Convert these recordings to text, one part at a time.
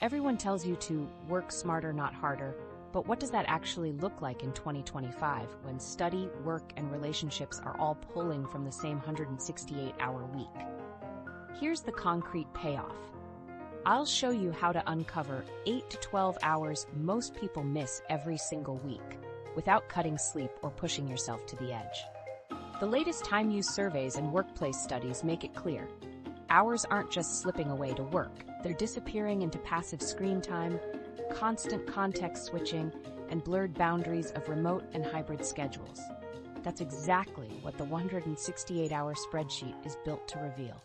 Everyone tells you to work smarter, not harder, but what does that actually look like in 2025 when study, work, and relationships are all pulling from the same 168-hour week? Here's the concrete payoff. I'll show you how to uncover 8 to 12 hours most people miss every single week without cutting sleep or pushing yourself to the edge. The latest time use surveys and workplace studies make it clear. Hours aren't just slipping away to work, they're disappearing into passive screen time, constant context switching, and blurred boundaries of remote and hybrid schedules. That's exactly what the 168-hour spreadsheet is built to reveal.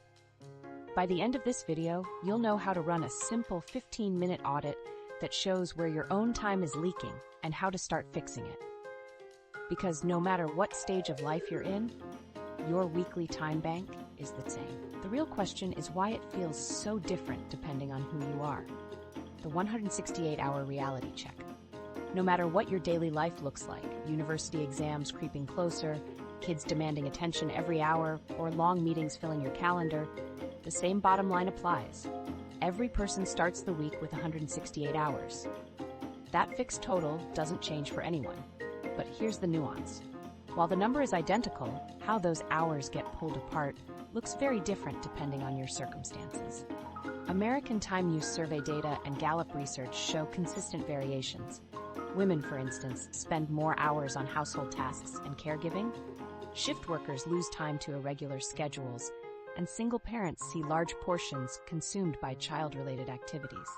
By the end of this video, you'll know how to run a simple 15-minute audit that shows where your own time is leaking and how to start fixing it. Because no matter what stage of life you're in, your weekly time bank is the same. The real question is why it feels so different depending on who you are. The 168-hour reality check. No matter what your daily life looks like, university exams creeping closer, kids demanding attention every hour, or long meetings filling your calendar, the same bottom line applies. Every person starts the week with 168 hours. That fixed total doesn't change for anyone. But here's the nuance. While the number is identical, how those hours get pulled apart looks very different depending on your circumstances. American Time Use Survey data and Gallup research show consistent variations. Women, for instance, spend more hours on household tasks and caregiving. Shift workers lose time to irregular schedules, and single parents see large portions consumed by child-related activities.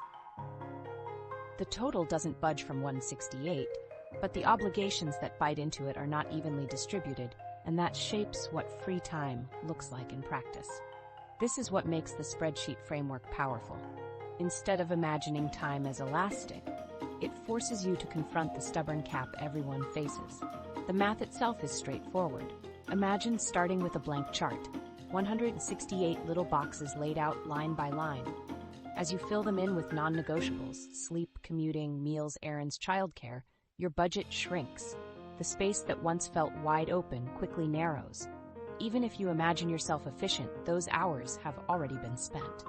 The total doesn't budge from 168, but the obligations that bite into it are not evenly distributed, and that shapes what free time looks like in practice. This is what makes the spreadsheet framework powerful. Instead of imagining time as elastic, it forces you to confront the stubborn cap everyone faces. The math itself is straightforward. Imagine starting with a blank chart, 168 little boxes laid out line by line. As you fill them in with non-negotiables, sleep, commuting, meals, errands, childcare, your budget shrinks. The space that once felt wide open quickly narrows. Even if you imagine yourself efficient, those hours have already been spent.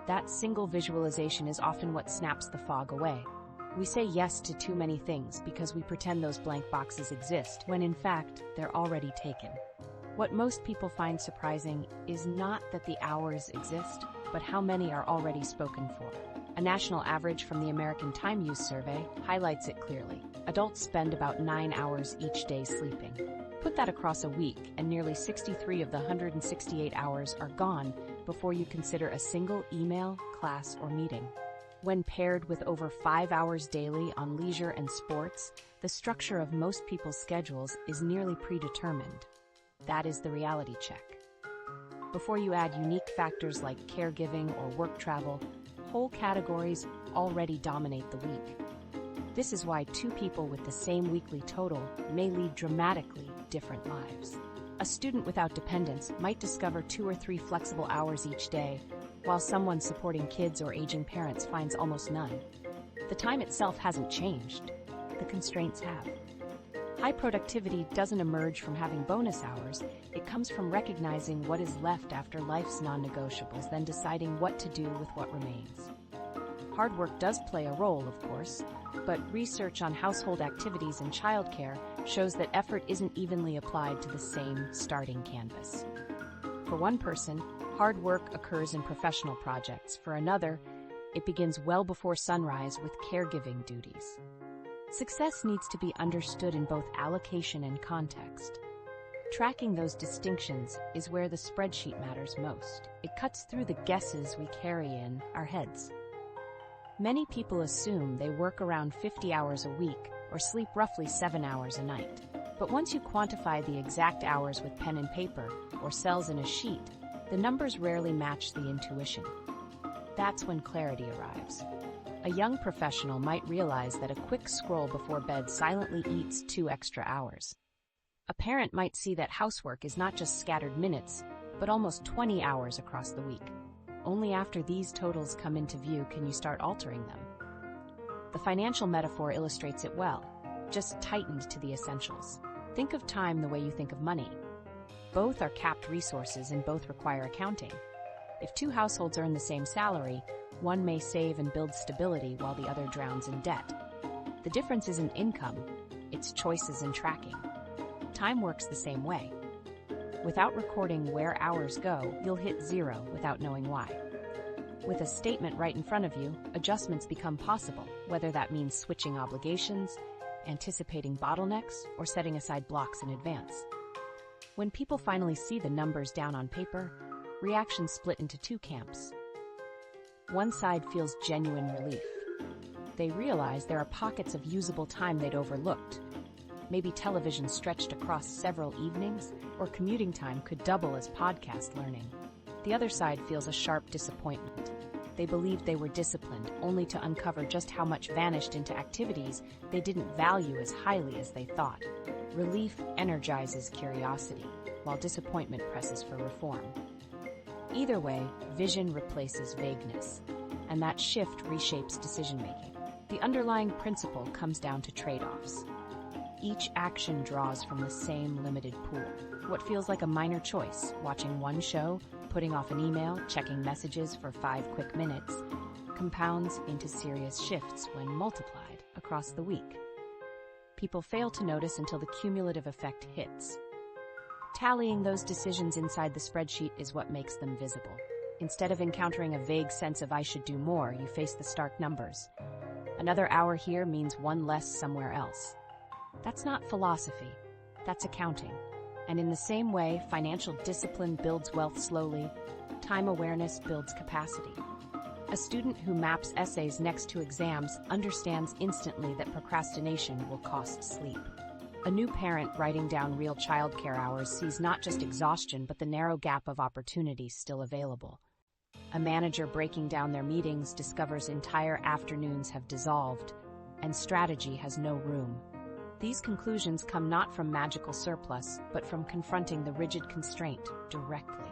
That single visualization is often what snaps the fog away. We say yes to too many things because we pretend those blank boxes exist, when in fact, they're already taken. What most people find surprising is not that the hours exist, but how many are already spoken for. A national average from the American Time Use Survey highlights it clearly. Adults spend about 9 hours each day sleeping. Put that across a week, and nearly 63 of the 168 hours are gone before you consider a single email, class, or meeting. When paired with over 5 hours daily on leisure and sports, the structure of most people's schedules is nearly predetermined. That is the reality check. Before you add unique factors like caregiving or work travel, whole categories already dominate the week. This is why two people with the same weekly total may lead dramatically different lives. A student without dependents might discover 2 or 3 flexible hours each day, while someone supporting kids or aging parents finds almost none. The time itself hasn't changed. The constraints have. High productivity doesn't emerge from having bonus hours. It comes from recognizing what is left after life's non-negotiables, then deciding what to do with what remains. Hard work does play a role, of course, but research on household activities and childcare shows that effort isn't evenly applied to the same starting canvas. For one person, hard work occurs in professional projects. For another, it begins well before sunrise with caregiving duties. Success needs to be understood in both allocation and context. Tracking those distinctions is where the spreadsheet matters most. It cuts through the guesses we carry in our heads. Many people assume they work around 50 hours a week or sleep roughly 7 hours a night. But once you quantify the exact hours with pen and paper or cells in a sheet, the numbers rarely match the intuition. That's when clarity arrives. A young professional might realize that a quick scroll before bed silently eats 2 extra hours. A parent might see that housework is not just scattered minutes, but almost 20 hours across the week. Only after these totals come into view can you start altering them. The financial metaphor illustrates it well, just tightened to the essentials. Think of time the way you think of money. Both are capped resources and both require accounting. If 2 households earn the same salary, One may save and build stability while the other drowns in debt. The difference isn't income, it's choices and tracking. Time works the same way. Without recording where hours go, you'll hit zero without knowing why. With a statement right in front of you, adjustments become possible, whether that means switching obligations, anticipating bottlenecks, or setting aside blocks in advance. When people finally see the numbers down on paper, reactions split into two camps. One side feels genuine relief. They realize there are pockets of usable time they'd overlooked. Maybe television stretched across several evenings, or commuting time could double as podcast learning. The other side feels a sharp disappointment. They believed they were disciplined, only to uncover just how much vanished into activities they didn't value as highly as they thought. Relief energizes curiosity, while disappointment presses for reform. Either way, vision replaces vagueness, and that shift reshapes decision-making. The underlying principle comes down to trade-offs. Each action draws from the same limited pool. What feels like a minor choice, watching one show, putting off an email, checking messages for 5 quick minutes, compounds into serious shifts when multiplied across the week. People fail to notice until the cumulative effect hits. Tallying those decisions inside the spreadsheet is what makes them visible. Instead of encountering a vague sense of "I should do more," you face the stark numbers. Another hour here means one less somewhere else. That's not philosophy, that's accounting. And in the same way financial discipline builds wealth slowly, time awareness builds capacity. A student who maps essays next to exams understands instantly that procrastination will cost sleep. A new parent writing down real childcare hours sees not just exhaustion but the narrow gap of opportunity still available. A manager breaking down their meetings discovers entire afternoons have dissolved, and strategy has no room. These conclusions come not from magical surplus, but from confronting the rigid constraint directly.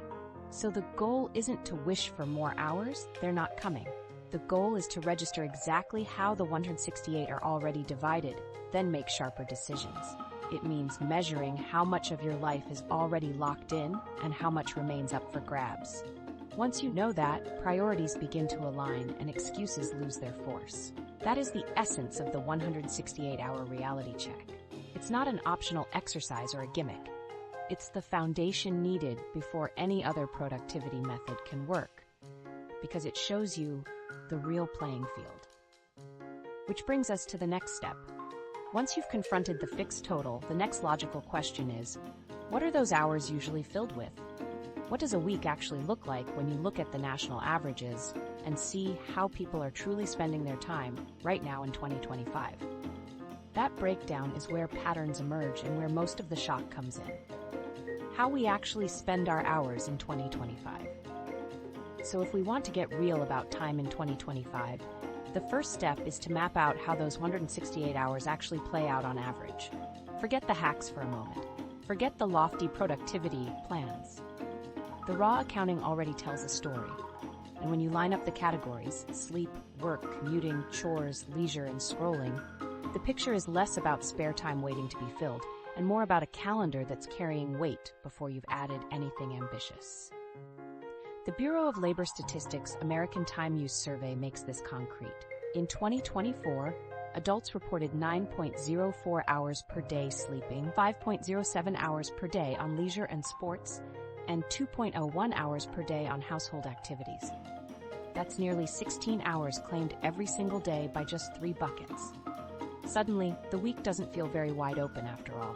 So the goal isn't to wish for more hours, they're not coming. The goal is to register exactly how the 168 are already divided, then make sharper decisions. It means measuring how much of your life is already locked in and how much remains up for grabs. Once you know that, priorities begin to align and excuses lose their force. That is the essence of the 168-hour reality check. It's not an optional exercise or a gimmick. It's the foundation needed before any other productivity method can work, because it shows you the real playing field. Which brings us to the next step. Once you've confronted the fixed total, the next logical question is, what are those hours usually filled with? What does a week actually look like when you look at the national averages and see how people are truly spending their time right now in 2025? That breakdown is where patterns emerge and where most of the shock comes in. How we actually spend our hours in 2025. So if we want to get real about time in 2025, the first step is to map out how those 168 hours actually play out on average. Forget the hacks for a moment. Forget the lofty productivity plans. The raw accounting already tells a story. And when you line up the categories, sleep, work, commuting, chores, leisure, and scrolling, the picture is less about spare time waiting to be filled and more about a calendar that's carrying weight before you've added anything ambitious. The Bureau of Labor Statistics American Time Use Survey makes this concrete. In 2024, adults reported 9.04 hours per day sleeping, 5.07 hours per day on leisure and sports, and 2.01 hours per day on household activities. That's nearly 16 hours claimed every single day by just 3 buckets. Suddenly, the week doesn't feel very wide open after all.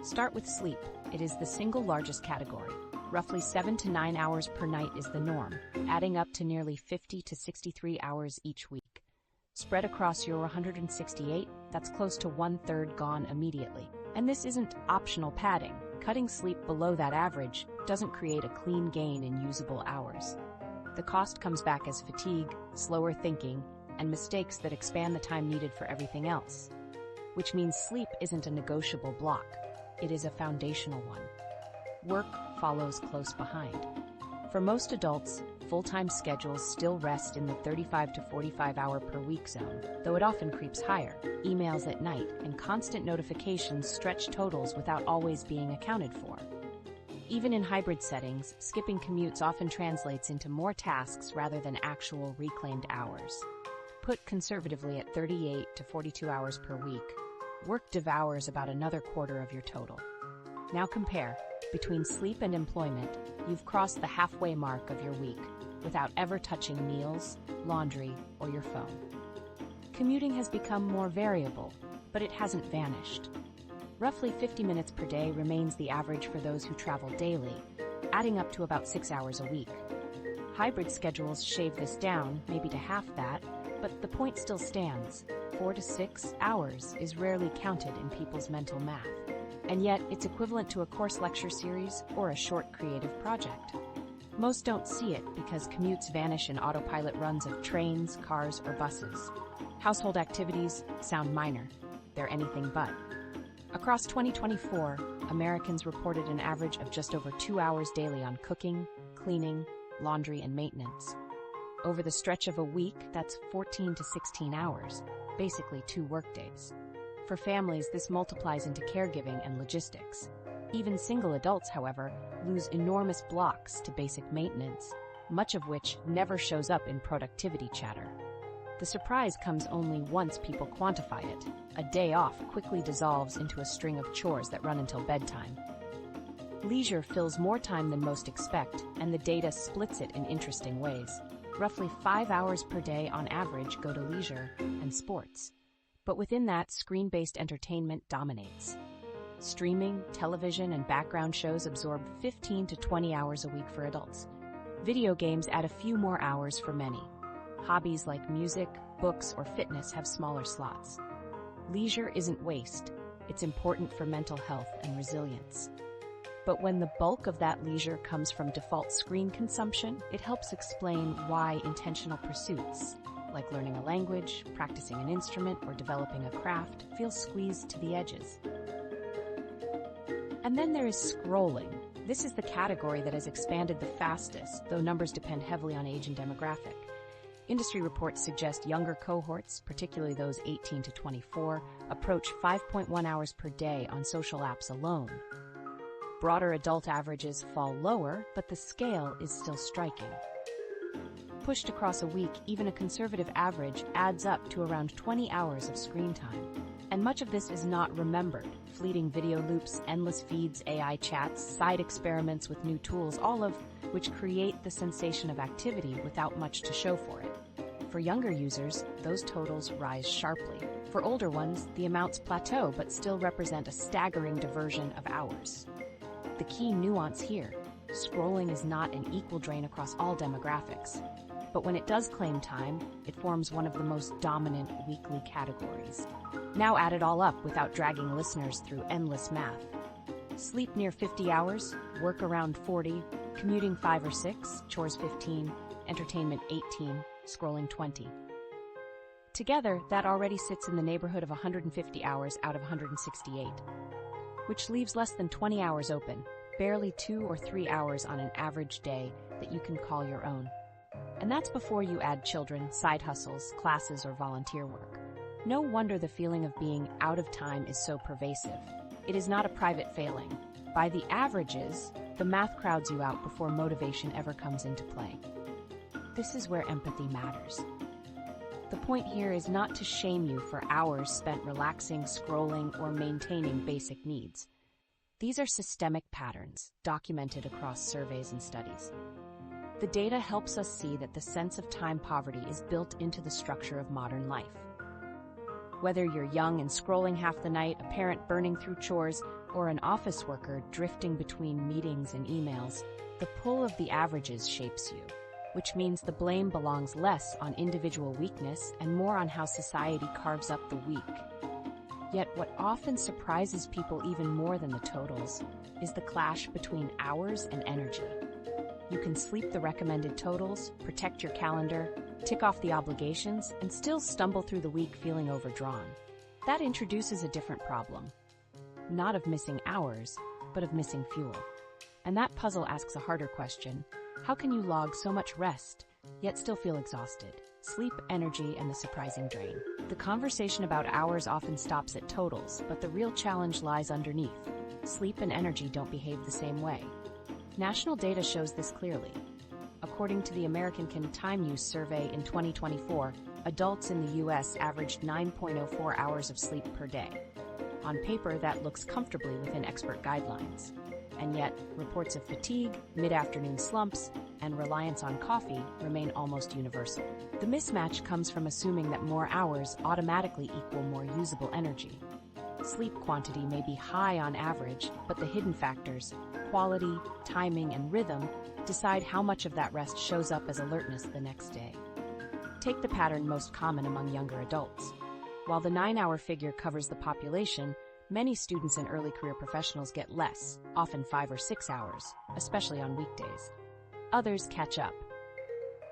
Start with sleep. It is the single largest category. Roughly 7 to 9 hours per night is the norm, adding up to nearly 50 to 63 hours each week. Spread across your 168, that's close to 1/3 gone immediately. And this isn't optional padding. Cutting sleep below that average doesn't create a clean gain in usable hours. The cost comes back as fatigue, slower thinking, and mistakes that expand the time needed for everything else. Which means sleep isn't a negotiable block. It is a foundational one. Work follows close behind. For most adults, full-time schedules still rest in the 35 to 45 hour per week zone, though it often creeps higher. Emails at night and constant notifications stretch totals without always being accounted for. Even in hybrid settings, skipping commutes often translates into more tasks rather than actual reclaimed hours. Put conservatively at 38 to 42 hours per week, work devours about another quarter of your total. Now compare. Between sleep and employment, you've crossed the halfway mark of your week without ever touching meals, laundry, or your phone. Commuting has become more variable, but it hasn't vanished. Roughly 50 minutes per day remains the average for those who travel daily, adding up to about 6 hours a week. Hybrid schedules shave this down, maybe to half that, but the point still stands. 4 to 6 hours is rarely counted in people's mental math, and yet it's equivalent to a course lecture series or a short creative project. Most don't see it because commutes vanish in autopilot runs of trains, cars, or buses. Household activities sound minor. They're anything but. Across 2024, Americans reported an average of just over 2 hours daily on cooking, cleaning, laundry, and maintenance. Over the stretch of a week, that's 14 to 16 hours, basically 2 workdays. For families, this multiplies into caregiving and logistics. Even single adults, however, lose enormous blocks to basic maintenance, much of which never shows up in productivity chatter. The surprise comes only once people quantify it. A day off quickly dissolves into a string of chores that run until bedtime. Leisure fills more time than most expect, and the data splits it in interesting ways. Roughly 5 hours per day on average go to leisure and sports. But within that, screen-based entertainment dominates. Streaming, television, and background shows absorb 15 to 20 hours a week for adults. Video games add a few more hours for many. Hobbies like music, books, or fitness have smaller slots. Leisure isn't waste. It's important for mental health and resilience. But when the bulk of that leisure comes from default screen consumption, it helps explain why intentional pursuits, like learning a language, practicing an instrument, or developing a craft, feel squeezed to the edges. And then there is scrolling. This is the category that has expanded the fastest, though numbers depend heavily on age and demographic. Industry reports suggest younger cohorts, particularly those 18 to 24, approach 5.1 hours per day on social apps alone. Broader adult averages fall lower, but the scale is still striking. Pushed across a week, even a conservative average adds up to around 20 hours of screen time. And much of this is not remembered. Fleeting video loops, endless feeds, AI chats, side experiments with new tools, all of which create the sensation of activity without much to show for it. For younger users, those totals rise sharply. For older ones, the amounts plateau but still represent a staggering diversion of hours. The key nuance here, scrolling is not an equal drain across all demographics. But when it does claim time, it forms one of the most dominant weekly categories. Now add it all up without dragging listeners through endless math. Sleep near 50 hours, work around 40, commuting 5 or 6, chores 15, entertainment 18, scrolling 20. Together, that already sits in the neighborhood of 150 hours out of 168, which leaves less than 20 hours open, barely 2 or 3 hours on an average day that you can call your own. And that's before you add children, side hustles, classes, or volunteer work. No wonder the feeling of being out of time is so pervasive. It is not a private failing. By the averages, the math crowds you out before motivation ever comes into play. This is where empathy matters. The point here is not to shame you for hours spent relaxing, scrolling, or maintaining basic needs. These are systemic patterns, documented across surveys and studies. The data helps us see that the sense of time poverty is built into the structure of modern life. Whether you're young and scrolling half the night, a parent burning through chores, or an office worker drifting between meetings and emails, the pull of the averages shapes you, which means the blame belongs less on individual weakness and more on how society carves up the week. Yet what often surprises people even more than the totals is the clash between hours and energy. You can sleep the recommended totals, protect your calendar, tick off the obligations, and still stumble through the week feeling overdrawn. That introduces a different problem. Not of missing hours, but of missing fuel. And that puzzle asks a harder question. How can you log so much rest, yet still feel exhausted? Sleep, energy, and the surprising drain. The conversation about hours often stops at totals, but the real challenge lies underneath. Sleep and energy don't behave the same way. National data shows this clearly. According to the American Time Use Survey in 2024, adults in the U.S. averaged 9.04 hours of sleep per day. On paper, that looks comfortably within expert guidelines. And yet, reports of fatigue, mid-afternoon slumps, and reliance on coffee remain almost universal. The mismatch comes from assuming that more hours automatically equal more usable energy. Sleep quantity may be high on average, but the hidden factors, quality, timing, and rhythm, decide how much of that rest shows up as alertness the next day. Take the pattern most common among younger adults. While the 9-hour figure covers the population, many students and early career professionals get less, often 5 or 6 hours, especially on weekdays. Others catch up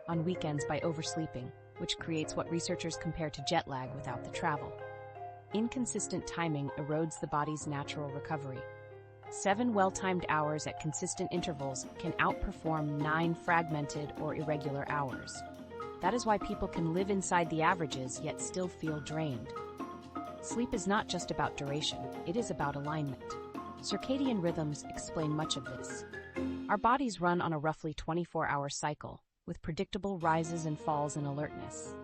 on weekends by oversleeping, which creates what researchers compare to jet lag without the travel. Inconsistent timing erodes the body's natural recovery. 7 well-timed hours at consistent intervals can outperform 9 fragmented or irregular hours. That is why people can live inside the averages yet still feel drained. Sleep is not just about duration, it is about alignment. Circadian rhythms explain much of this. Our bodies run on a roughly 24-hour cycle, with predictable rises and falls in alertness.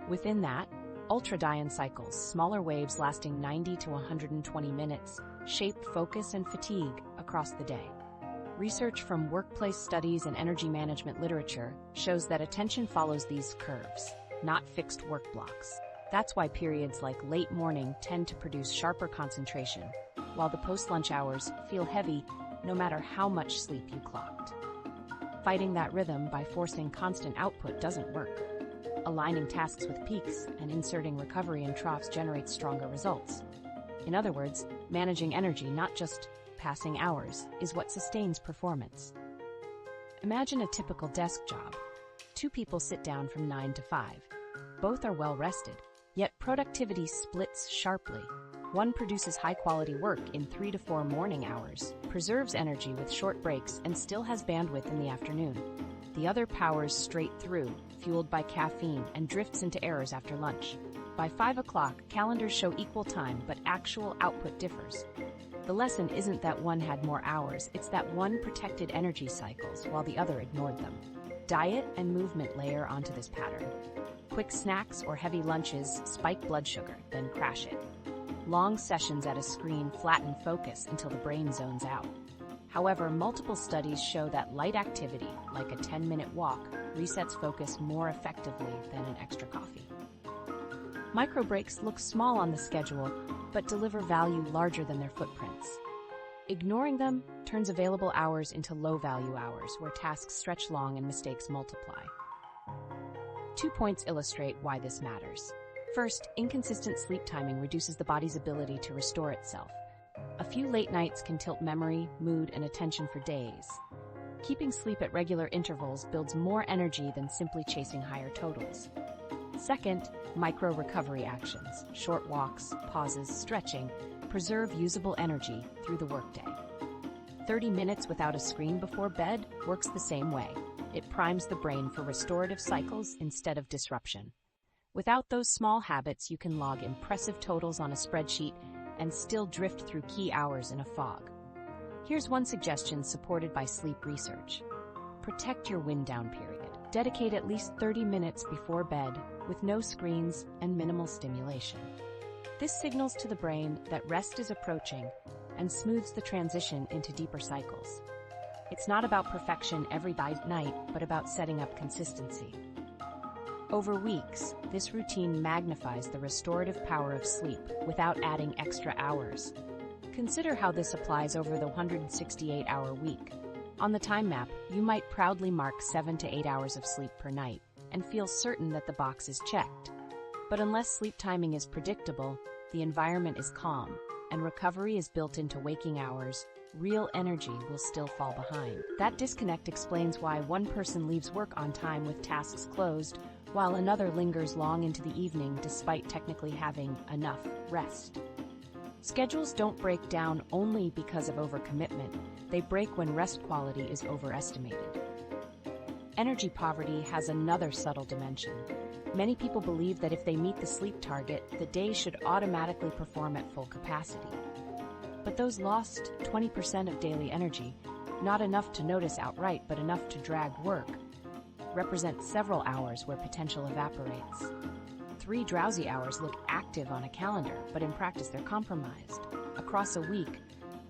Within that, ultradian cycles, smaller waves lasting 90 to 120 minutes, shape focus and fatigue across the day. Research from workplace studies and energy management literature shows that attention follows these curves, not fixed work blocks. That's why periods like late morning tend to produce sharper concentration, while the post-lunch hours feel heavy no matter how much sleep you clocked. Fighting that rhythm by forcing constant output doesn't work. Aligning tasks with peaks and inserting recovery in troughs generates stronger results. In other words, managing energy, not just passing hours, is what sustains performance. Imagine a typical desk job. 2 people sit down from 9 to 5. Both are well rested, yet productivity splits sharply. One produces high-quality work in 3 to 4 morning hours, preserves energy with short breaks, and still has bandwidth in the afternoon. The other powers straight through, fueled by caffeine, and drifts into errors after lunch. By 5 o'clock, calendars show equal time, but actual output differs. The lesson isn't that one had more hours, it's that one protected energy cycles while the other ignored them. Diet and movement layer onto this pattern. Quick snacks or heavy lunches spike blood sugar, then crash it. Long sessions at a screen flatten focus until the brain zones out. However, multiple studies show that light activity, like a 10-minute walk, resets focus more effectively than an extra coffee. Micro breaks look small on the schedule, but deliver value larger than their footprints. Ignoring them turns available hours into low-value hours, where tasks stretch long and mistakes multiply. 2 points illustrate why this matters. First, inconsistent sleep timing reduces the body's ability to restore itself. A few late nights can tilt memory, mood, and attention for days. Keeping sleep at regular intervals builds more energy than simply chasing higher totals. Second, micro-recovery actions, short walks, pauses, stretching, preserve usable energy through the workday. 30 minutes without a screen before bed works the same way. It primes the brain for restorative cycles instead of disruption. Without those small habits, you can log impressive totals on a spreadsheet and still drift through key hours in a fog. Here's one suggestion supported by sleep research. Protect your wind-down period. Dedicate at least 30 minutes before bed with no screens and minimal stimulation. This signals to the brain that rest is approaching and smooths the transition into deeper cycles. It's not about perfection every night, but about setting up consistency. Over weeks, this routine magnifies the restorative power of sleep without adding extra hours. Consider how this applies over the 168-hour week. On the time map, you might proudly mark 7 to 8 hours of sleep per night and feel certain that the box is checked. But unless sleep timing is predictable, the environment is calm, and recovery is built into waking hours, real energy will still fall behind. That disconnect explains why one person leaves work on time with tasks closed, while another lingers long into the evening despite technically having enough rest. Schedules don't break down only because of overcommitment. They break when rest quality is overestimated. Energy poverty has another subtle dimension. Many people believe that if they meet the sleep target, the day should automatically perform at full capacity. But those lost 20% of daily energy not enough to notice outright but enough to drag work, represent several hours where potential evaporates. 3 drowsy hours look active on a calendar, but in practice they're compromised. Across a week,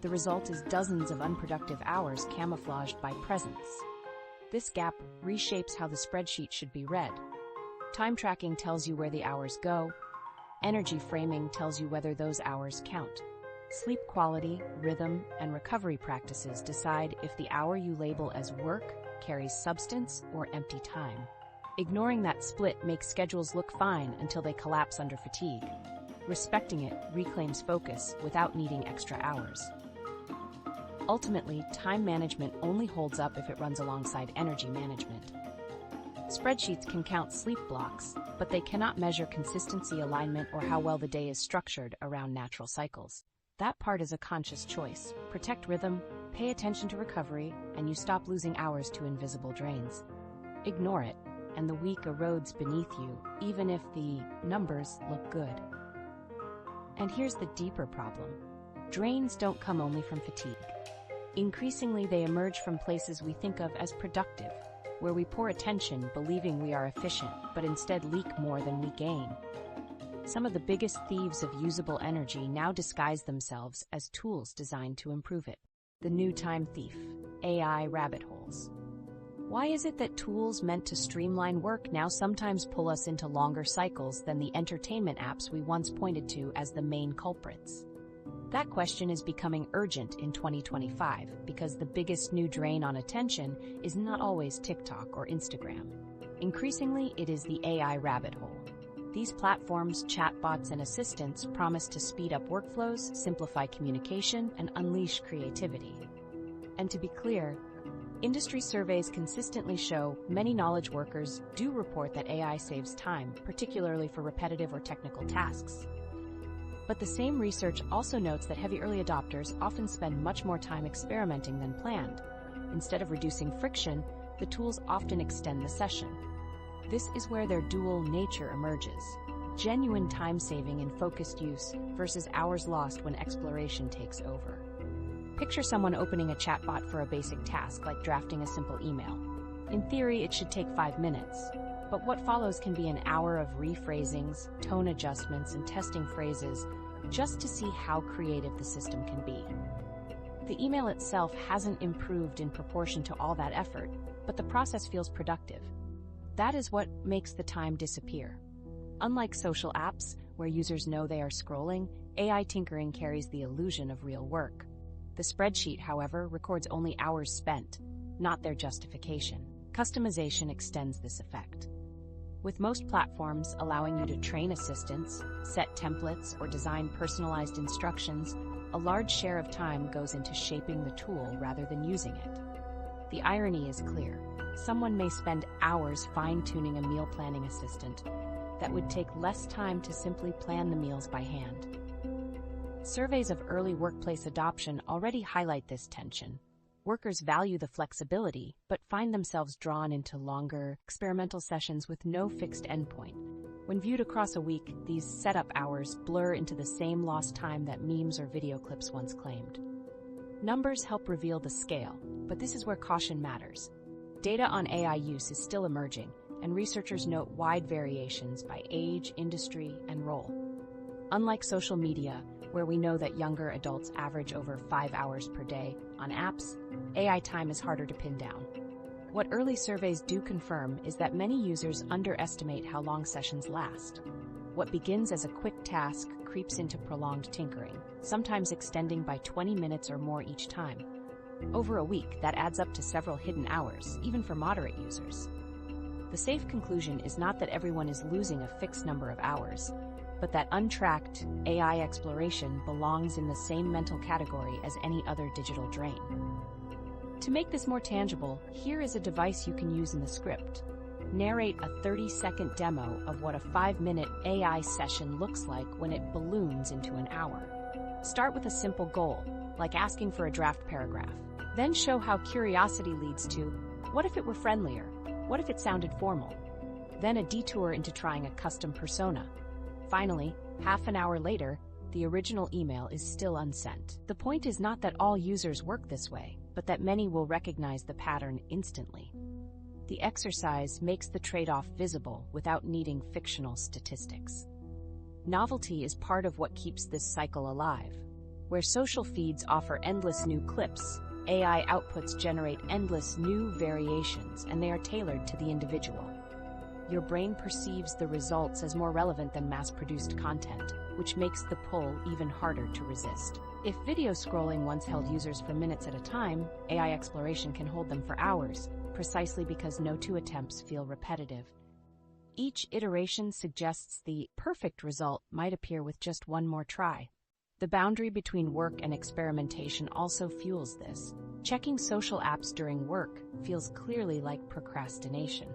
the result is dozens of unproductive hours camouflaged by presence. This gap reshapes how the spreadsheet should be read. Time tracking tells you where the hours go. Energy framing tells you whether those hours count. Sleep quality, rhythm, and recovery practices decide if the hour you label as work carries substance or empty time. Ignoring that split makes schedules look fine until they collapse under fatigue. Respecting it reclaims focus without needing extra hours. Ultimately, time management only holds up if it runs alongside energy management. Spreadsheets can count sleep blocks, but they cannot measure consistency, alignment, or how well the day is structured around natural cycles. That part is a conscious choice. Protect rhythm, pay attention to recovery, and you stop losing hours to invisible drains. Ignore it, and the week erodes beneath you, even if the numbers look good. And here's the deeper problem. Drains don't come only from fatigue. Increasingly, they emerge from places we think of as productive, where we pour attention believing we are efficient, but instead leak more than we gain. Some of the biggest thieves of usable energy now disguise themselves as tools designed to improve it. The new time thief, AI rabbit holes. Why is it that tools meant to streamline work now sometimes pull us into longer cycles than the entertainment apps we once pointed to as the main culprits? That question is becoming urgent in 2025 because the biggest new drain on attention is not always TikTok or Instagram. Increasingly, it is the AI rabbit hole. These platforms, chatbots, and assistants promise to speed up workflows, simplify communication, and unleash creativity. And to be clear, industry surveys consistently show many knowledge workers do report that AI saves time, particularly for repetitive or technical tasks. But the same research also notes that heavy early adopters often spend much more time experimenting than planned. Instead of reducing friction, the tools often extend the session. This is where their dual nature emerges: genuine time saving in focused use versus hours lost when exploration takes over. Picture someone opening a chatbot for a basic task like drafting a simple email. In theory, it should take 5 minutes, but what follows can be an hour of rephrasings, tone adjustments, and testing phrases just to see how creative the system can be. The email itself hasn't improved in proportion to all that effort, but the process feels productive. That is what makes the time disappear. Unlike social apps, where users know they are scrolling, AI tinkering carries the illusion of real work. The spreadsheet, however, records only hours spent, not their justification. Customization extends this effect, with most platforms allowing you to train assistants, set templates, or design personalized instructions. A large share of time goes into shaping the tool rather than using it. The irony is clear. Someone may spend hours fine-tuning a meal planning assistant that would take less time to simply plan the meals by hand. Surveys of early workplace adoption already highlight this tension. Workers value the flexibility, but find themselves drawn into longer, experimental sessions with no fixed endpoint. When viewed across a week, these setup hours blur into the same lost time that memes or video clips once claimed. Numbers help reveal the scale, but this is where caution matters. Data on AI use is still emerging, and researchers note wide variations by age, industry, and role. Unlike social media, where we know that younger adults average over 5 hours per day, on apps, AI time is harder to pin down. What early surveys do confirm is that many users underestimate how long sessions last. What begins as a quick task creeps into prolonged tinkering, sometimes extending by 20 minutes or more each time. Over a week, that adds up to several hidden hours, even for moderate users. The safe conclusion is not that everyone is losing a fixed number of hours, but that untracked AI exploration belongs in the same mental category as any other digital drain. To make this more tangible, here is a device you can use in the script. Narrate a 30-second demo of what a 5-minute AI session looks like when it balloons into an hour. Start with a simple goal, like asking for a draft paragraph. Then show how curiosity leads to, what if it were friendlier? What if it sounded formal? Then a detour into trying a custom persona. Finally, half an hour later, the original email is still unsent. The point is not that all users work this way. but that many will recognize the pattern instantly. The exercise makes the trade-off visible without needing fictional statistics. Novelty is part of what keeps this cycle alive. Where social feeds offer endless new clips, AI outputs generate endless new variations, and they are tailored to the individual. Your brain perceives the results as more relevant than mass-produced content, which makes the pull even harder to resist. If video scrolling once held users for minutes at a time, AI exploration can hold them for hours, precisely because no two attempts feel repetitive. Each iteration suggests the perfect result might appear with just one more try. The boundary between work and experimentation also fuels this. Checking social apps during work feels clearly like procrastination.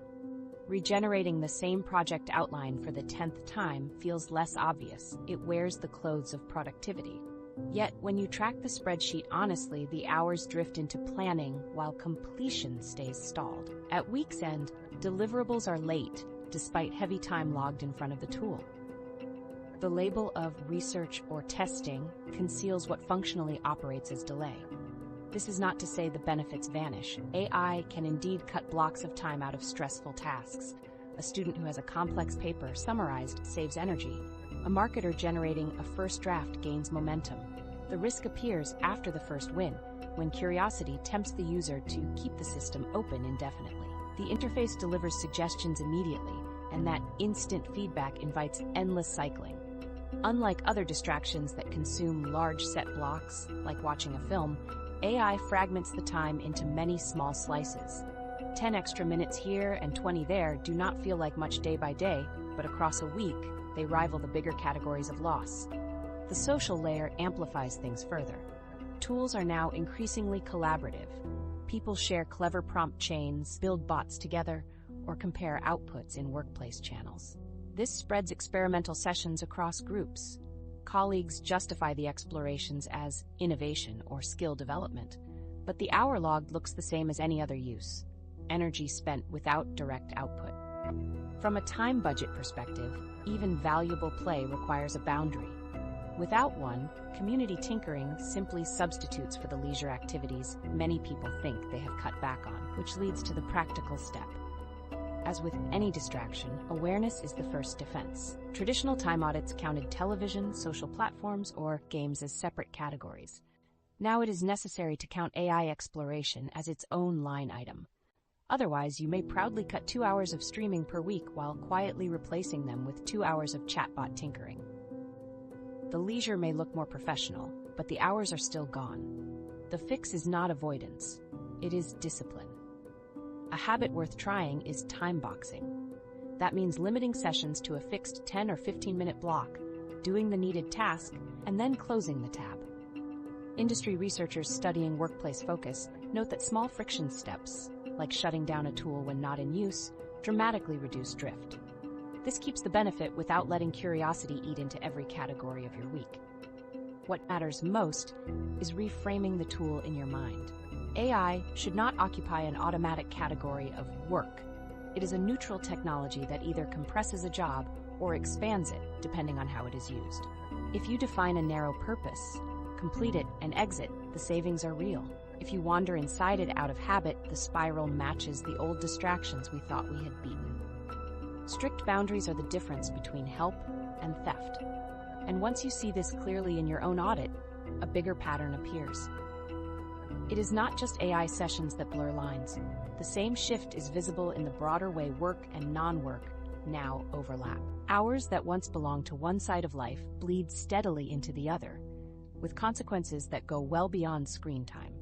Regenerating the same project outline for the 10th time feels less obvious. It wears the clothes of productivity. Yet, when you track the spreadsheet honestly, the hours drift into planning while completion stays stalled. At week's end, deliverables are late, despite heavy time logged in front of the tool. The label of research or testing conceals what functionally operates as delay. This is not to say the benefits vanish. AI can indeed cut blocks of time out of stressful tasks. A student who has a complex paper summarized saves energy. A marketer generating a first draft gains momentum. The risk appears after the first win, when curiosity tempts the user to keep the system open indefinitely. The interface delivers suggestions immediately, and that instant feedback invites endless cycling. Unlike other distractions that consume large set blocks, like watching a film, AI fragments the time into many small slices. 10 extra minutes here and 20 there do not feel like much day by day, but across a week, they rival the bigger categories of loss. The social layer amplifies things further. Tools are now increasingly collaborative. People share clever prompt chains, build bots together, or compare outputs in workplace channels. This spreads experimental sessions across groups. Colleagues justify the explorations as innovation or skill development, but the hour logged looks the same as any other use: energy spent without direct output. From a time budget perspective, even valuable play requires a boundary. Without one, community tinkering simply substitutes for the leisure activities many people think they have cut back on, which leads to the practical step. As with any distraction, awareness is the first defense. Traditional time audits counted television, social platforms, or games as separate categories. Now it is necessary to count AI exploration as its own line item. Otherwise, you may proudly cut 2 hours of streaming per week while quietly replacing them with 2 hours of chatbot tinkering. The leisure may look more professional, but the hours are still gone. The fix is not avoidance. It is discipline. A habit worth trying is time boxing. That means limiting sessions to a fixed 10 or 15-minute block, doing the needed task, and then closing the tab. Industry researchers studying workplace focus note that small friction steps, like shutting down a tool when not in use, dramatically reduce drift. This keeps the benefit without letting curiosity eat into every category of your week. What matters most is reframing the tool in your mind. AI should not occupy an automatic category of work. It is a neutral technology that either compresses a job or expands it, depending on how it is used. If you define a narrow purpose, complete it, and exit, the savings are real. If you wander inside it out of habit, the spiral matches the old distractions we thought we had beaten. Strict boundaries are the difference between help and theft. And once you see this clearly in your own audit, a bigger pattern appears. It is not just AI sessions that blur lines. The same shift is visible in the broader way work and non-work now overlap. Hours that once belonged to one side of life bleed steadily into the other, with consequences that go well beyond screen time.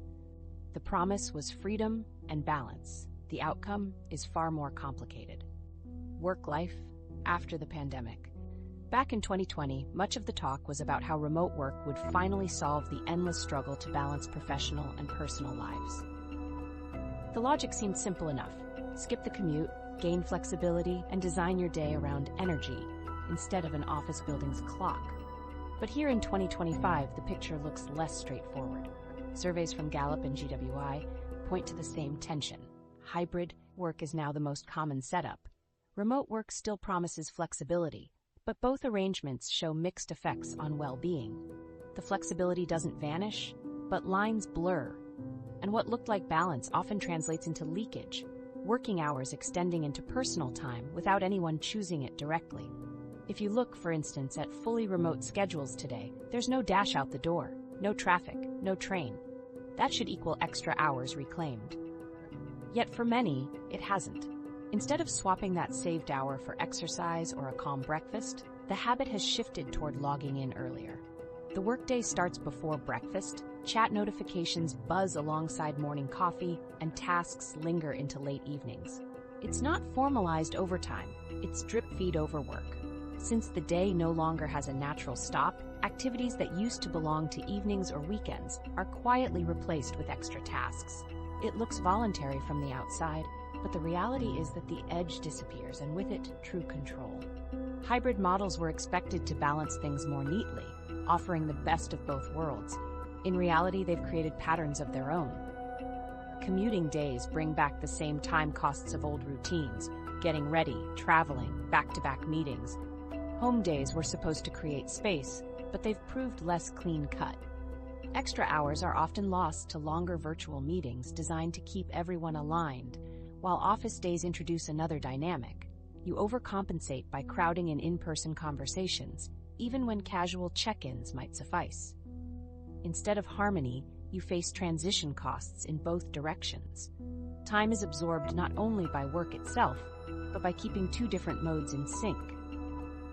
The promise was freedom and balance. The outcome is far more complicated. Work life after the pandemic. Back in 2020, much of the talk was about how remote work would finally solve the endless struggle to balance professional and personal lives. The logic seemed simple enough. Skip the commute, gain flexibility, and design your day around energy instead of an office building's clock. But here in 2025, the picture looks less straightforward. Surveys from Gallup and GWI point to the same tension. Hybrid work is now the most common setup. Remote work still promises flexibility, but both arrangements show mixed effects on well-being. The flexibility doesn't vanish, but lines blur. And And what looked like balance often translates into leakage, working hours extending into personal time without anyone choosing it directly. If you look, for instance, at fully remote schedules today, there's no dash out the door, no traffic, no train. That should equal extra hours reclaimed. Yet for many, it hasn't. Instead of swapping that saved hour for exercise or a calm breakfast, the habit has shifted toward logging in earlier. The workday starts before breakfast, chat notifications buzz alongside morning coffee, and tasks linger into late evenings. It's not formalized overtime, it's drip-feed overwork. Since the day no longer has a natural stop, activities that used to belong to evenings or weekends are quietly replaced with extra tasks. It looks voluntary from the outside, but the reality is that the edge disappears, and with it, true control. Hybrid models were expected to balance things more neatly, offering the best of both worlds. In reality, they've created patterns of their own. Commuting days bring back the same time costs of old routines, getting ready, traveling, back-to-back meetings. Home days were supposed to create space, but they've proved less clean-cut. Extra hours are often lost to longer virtual meetings designed to keep everyone aligned, while office days introduce another dynamic. You overcompensate by crowding in-person conversations, even when casual check-ins might suffice. Instead of harmony, you face transition costs in both directions. Time is absorbed not only by work itself, but by keeping two different modes in sync.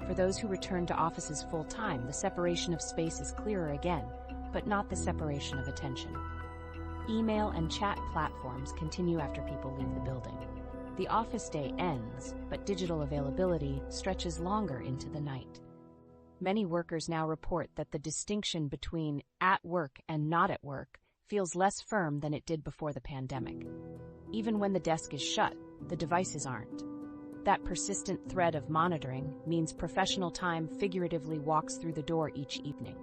For those who return to offices full-time, the separation of space is clearer again, but not the separation of attention. Email and chat platforms continue after people leave the building. The office day ends, but digital availability stretches longer into the night. Many workers now report that the distinction between at work and not at work feels less firm than it did before the pandemic. Even when the desk is shut, the devices aren't. That persistent thread of monitoring means professional time figuratively walks through the door each evening.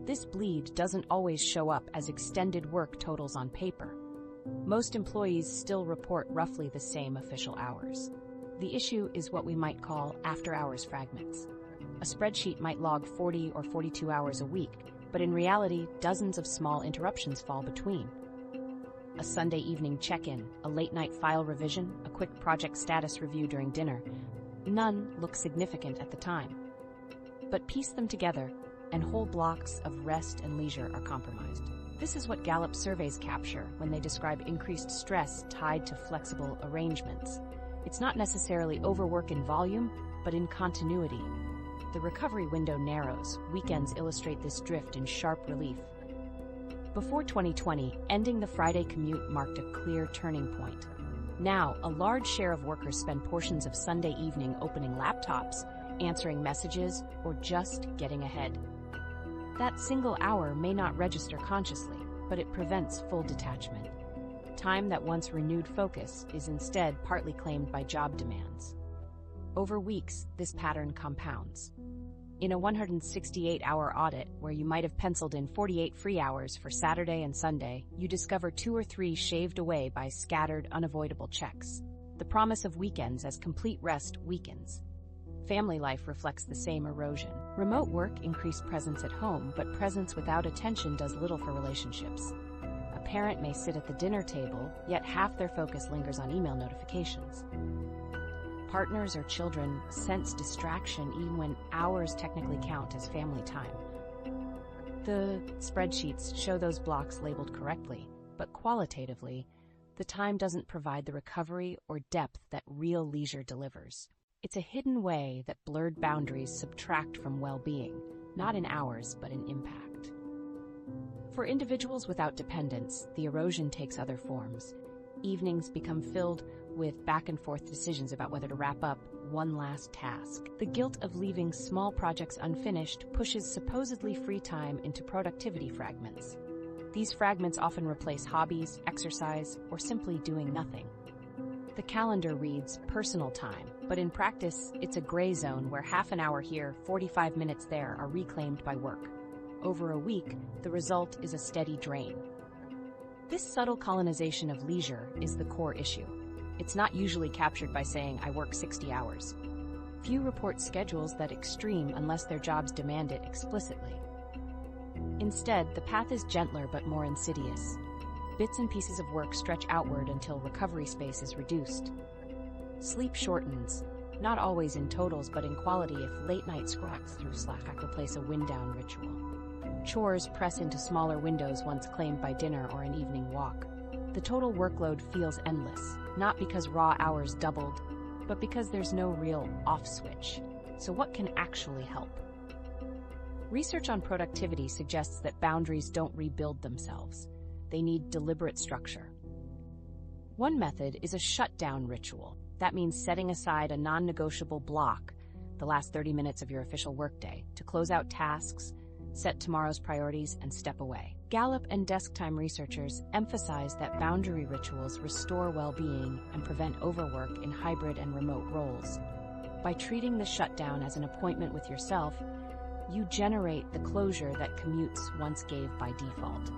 This bleed doesn't always show up as extended work totals on paper. Most employees still report roughly the same official hours. The issue is what we might call after-hours fragments. A spreadsheet might log 40 or 42 hours a week, but in reality, dozens of small interruptions fall between. A Sunday evening check-in, a late-night file revision, a quick project status review during dinner. None look significant at the time. But piece them together, and whole blocks of rest and leisure are compromised. This is what Gallup surveys capture when they describe increased stress tied to flexible arrangements. It's not necessarily overwork in volume, but in continuity. The recovery window narrows. Weekends illustrate this drift in sharp relief. Before 2020, ending the Friday commute marked a clear turning point. Now, a large share of workers spend portions of Sunday evening opening laptops, answering messages, or just getting ahead. That single hour may not register consciously, but it prevents full detachment. Time that once renewed focus is instead partly claimed by job demands. Over weeks, this pattern compounds. In a 168-hour audit, where you might have penciled in 48 free hours for Saturday and Sunday, you discover 2 or 3 shaved away by scattered, unavoidable checks. The promise of weekends as complete rest weakens. Family life reflects the same erosion. Remote work increased presence at home, but presence without attention does little for relationships. A parent may sit at the dinner table, yet half their focus lingers on email notifications. Partners or children sense distraction even when hours technically count as family time. The spreadsheets show those blocks labeled correctly, but qualitatively, the time doesn't provide the recovery or depth that real leisure delivers. It's a hidden way that blurred boundaries subtract from well-being, not in hours, but in impact. For individuals without dependence, the erosion takes other forms. Evenings become filled with back-and-forth decisions about whether to wrap up one last task. The guilt of leaving small projects unfinished pushes supposedly free time into productivity fragments. These fragments often replace hobbies, exercise, or simply doing nothing. The calendar reads personal time, but in practice, it's a gray zone where half an hour here, 45 minutes there are reclaimed by work. Over a week, the result is a steady drain. This subtle colonization of leisure is the core issue. It's not usually captured by saying, I work 60 hours. Few report schedules that extreme unless their jobs demand it explicitly. Instead, the path is gentler but more insidious. Bits and pieces of work stretch outward until recovery space is reduced. Sleep shortens, not always in totals but in quality if late-night scrolls through Slack replace a wind-down ritual. Chores press into smaller windows once claimed by dinner or an evening walk. The total workload feels endless, not because raw hours doubled, but because there's no real off switch. So what can actually help? Research on productivity suggests that boundaries don't rebuild themselves. They need deliberate structure. One method is a shutdown ritual. That means setting aside a non-negotiable block, the last 30 minutes of your official workday, to close out tasks, set tomorrow's priorities, and step away. Gallup and Desk Time researchers emphasize that boundary rituals restore well-being and prevent overwork in hybrid and remote roles. By treating the shutdown as an appointment with yourself, you generate the closure that commutes once gave by default.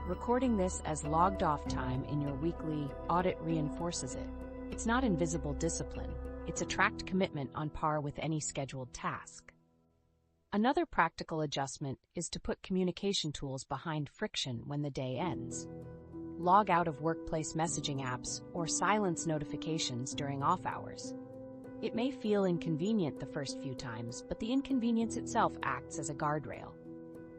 Recording this as logged off time in your weekly audit reinforces it. It's not invisible discipline. It's a tracked commitment on par with any scheduled task. Another practical adjustment is to put communication tools behind friction when the day ends. Log out of workplace messaging apps or silence notifications during off hours. It may feel inconvenient the first few times, but the inconvenience itself acts as a guardrail.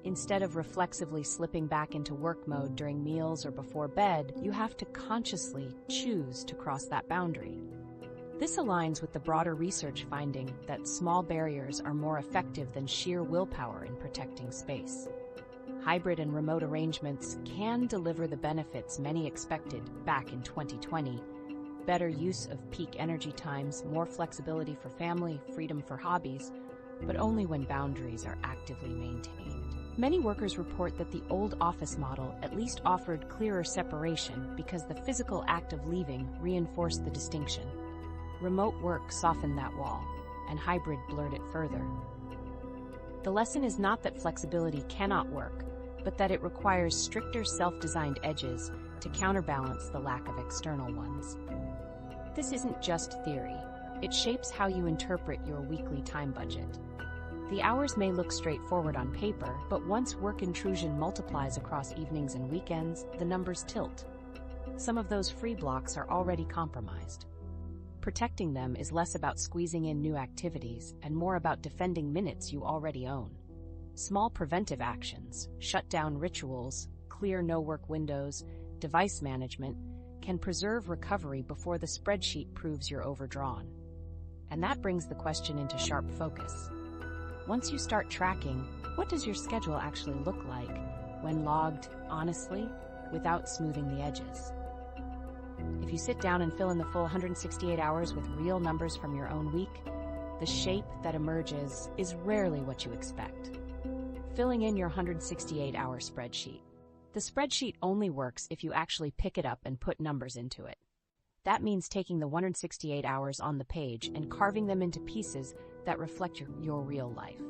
Instead of reflexively slipping back into work mode during meals or before bed, you have to consciously choose to cross that boundary. This aligns with the broader research finding that small barriers are more effective than sheer willpower in protecting space. Hybrid and remote arrangements can deliver the benefits many expected back in 2020. Better use of peak energy times, more flexibility for family, freedom for hobbies, but only when boundaries are actively maintained. Many workers report that the old office model at least offered clearer separation because the physical act of leaving reinforced the distinction. Remote work softened that wall, and hybrid blurred it further. The lesson is not that flexibility cannot work, but that it requires stricter self-designed edges to counterbalance the lack of external ones. This isn't just theory. It shapes how you interpret your weekly time budget. The hours may look straightforward on paper, but once work intrusion multiplies across evenings and weekends, the numbers tilt. Some of those free blocks are already compromised. Protecting them is less about squeezing in new activities and more about defending minutes you already own. Small preventive actions, shutdown rituals, clear no-work windows, device management, can preserve recovery before the spreadsheet proves you're overdrawn. And that brings the question into sharp focus. Once you start tracking, what does your schedule actually look like when logged honestly, without smoothing the edges? If you sit down and fill in the full 168 hours with real numbers from your own week, the shape that emerges is rarely what you expect. Filling in your 168-hour spreadsheet. The spreadsheet only works if you actually pick it up and put numbers into it. That means taking the 168 hours on the page and carving them into pieces that reflect your real life.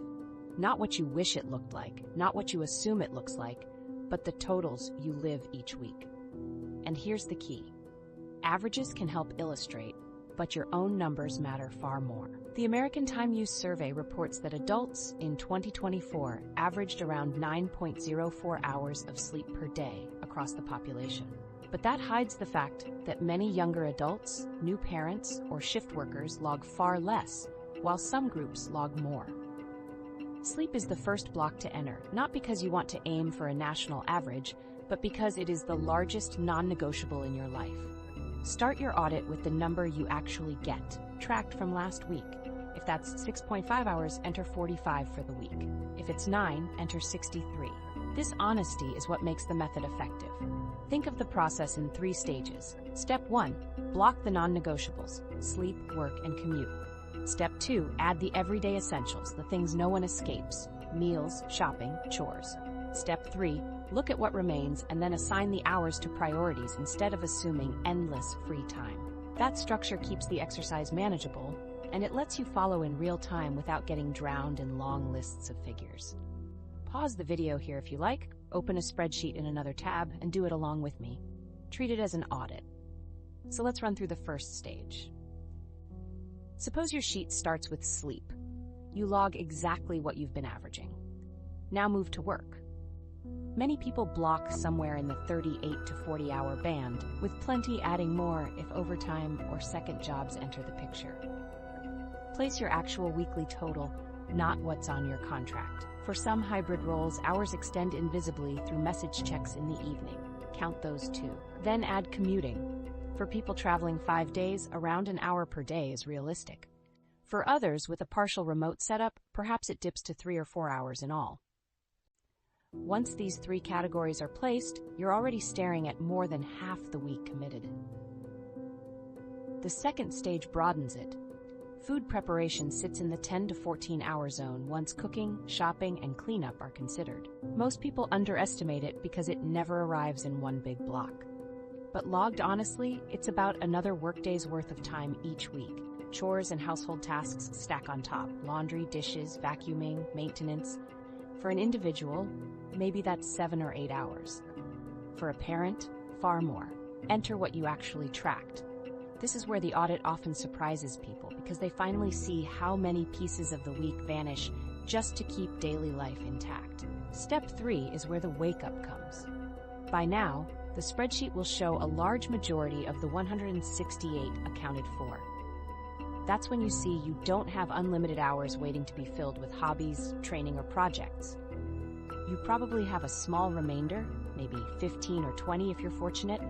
Not what you wish it looked like, not what you assume it looks like, but the totals you live each week. And here's the key. Averages can help illustrate, but your own numbers matter far more. The American Time Use Survey reports that adults in 2024 averaged around 9.04 hours of sleep per day across the population. But that hides the fact that many younger adults, new parents, or shift workers log far less, while some groups log more. Sleep is the first block to enter, not because you want to aim for a national average, but because it is the largest non-negotiable in your life. Start your audit with the number you actually get, tracked from last week. If that's 6.5 hours, enter 45 for the week. If it's 9, enter 63. This honesty is what makes the method effective. Think of the process in 3 stages. Step 1, block the non-negotiables, sleep, work, and commute. Step 2, add the everyday essentials, the things no one escapes, meals, shopping, chores. Step 3, look at what remains and then assign the hours to priorities instead of assuming endless free time. That structure keeps the exercise manageable, and it lets you follow in real time without getting drowned in long lists of figures. Pause the video here if you like, open a spreadsheet in another tab, and do it along with me. Treat it as an audit. So let's run through the first stage. Suppose your sheet starts with sleep. You log exactly what you've been averaging. Now move to work. Many people block somewhere in the 38 to 40 hour band, with plenty adding more if overtime or second jobs enter the picture. Place your actual weekly total, not what's on your contract. For some hybrid roles, hours extend invisibly through message checks in the evening. Count those too. Then add commuting. For people traveling 5 days, around an hour per day is realistic. For others with a partial remote setup, perhaps it dips to 3 or 4 hours in all. Once these 3 categories are placed, you're already staring at more than half the week committed. The second stage broadens it. Food preparation sits in the 10 to 14 hour zone once cooking, shopping, and cleanup are considered. Most people underestimate it because it never arrives in one big block. But logged honestly, it's about another workday's worth of time each week. Chores and household tasks stack on top. Laundry, dishes, vacuuming, maintenance. For an individual, maybe that's 7 or 8 hours. For a parent, far more. Enter what you actually tracked. This is where the audit often surprises people because they finally see how many pieces of the week vanish just to keep daily life intact. Step 3 is where the wake-up comes. By now, the spreadsheet will show a large majority of the 168 accounted for. That's when you see you don't have unlimited hours waiting to be filled with hobbies, training, or projects. You probably have a small remainder, maybe 15 or 20 if you're fortunate,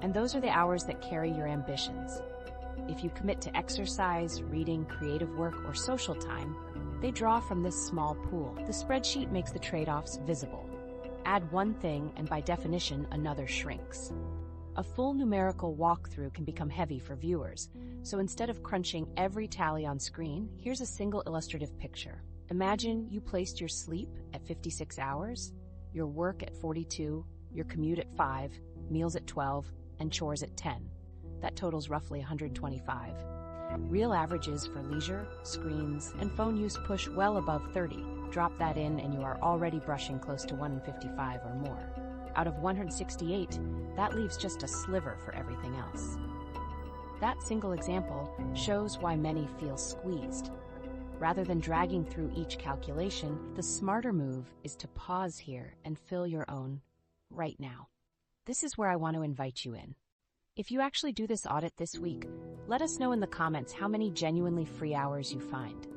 and those are the hours that carry your ambitions. If you commit to exercise, reading, creative work, or social time, they draw from this small pool. The spreadsheet makes the trade-offs visible. Add one thing, and by definition, another shrinks. A full numerical walkthrough can become heavy for viewers, so instead of crunching every tally on screen, here's a single illustrative picture. Imagine you placed your sleep at 56 hours, your work at 42, your commute at 5, meals at 12, and chores at 10. That totals roughly 125. Real averages for leisure, screens, and phone use push well above 30. Drop that in and you are already brushing close to 155 or more. Out of 168, that leaves just a sliver for everything else. That single example shows why many feel squeezed. Rather than dragging through each calculation, the smarter move is to pause here and fill your own right now. This is where I want to invite you in. If you actually do this audit this week, let us know in the comments how many genuinely free hours you find.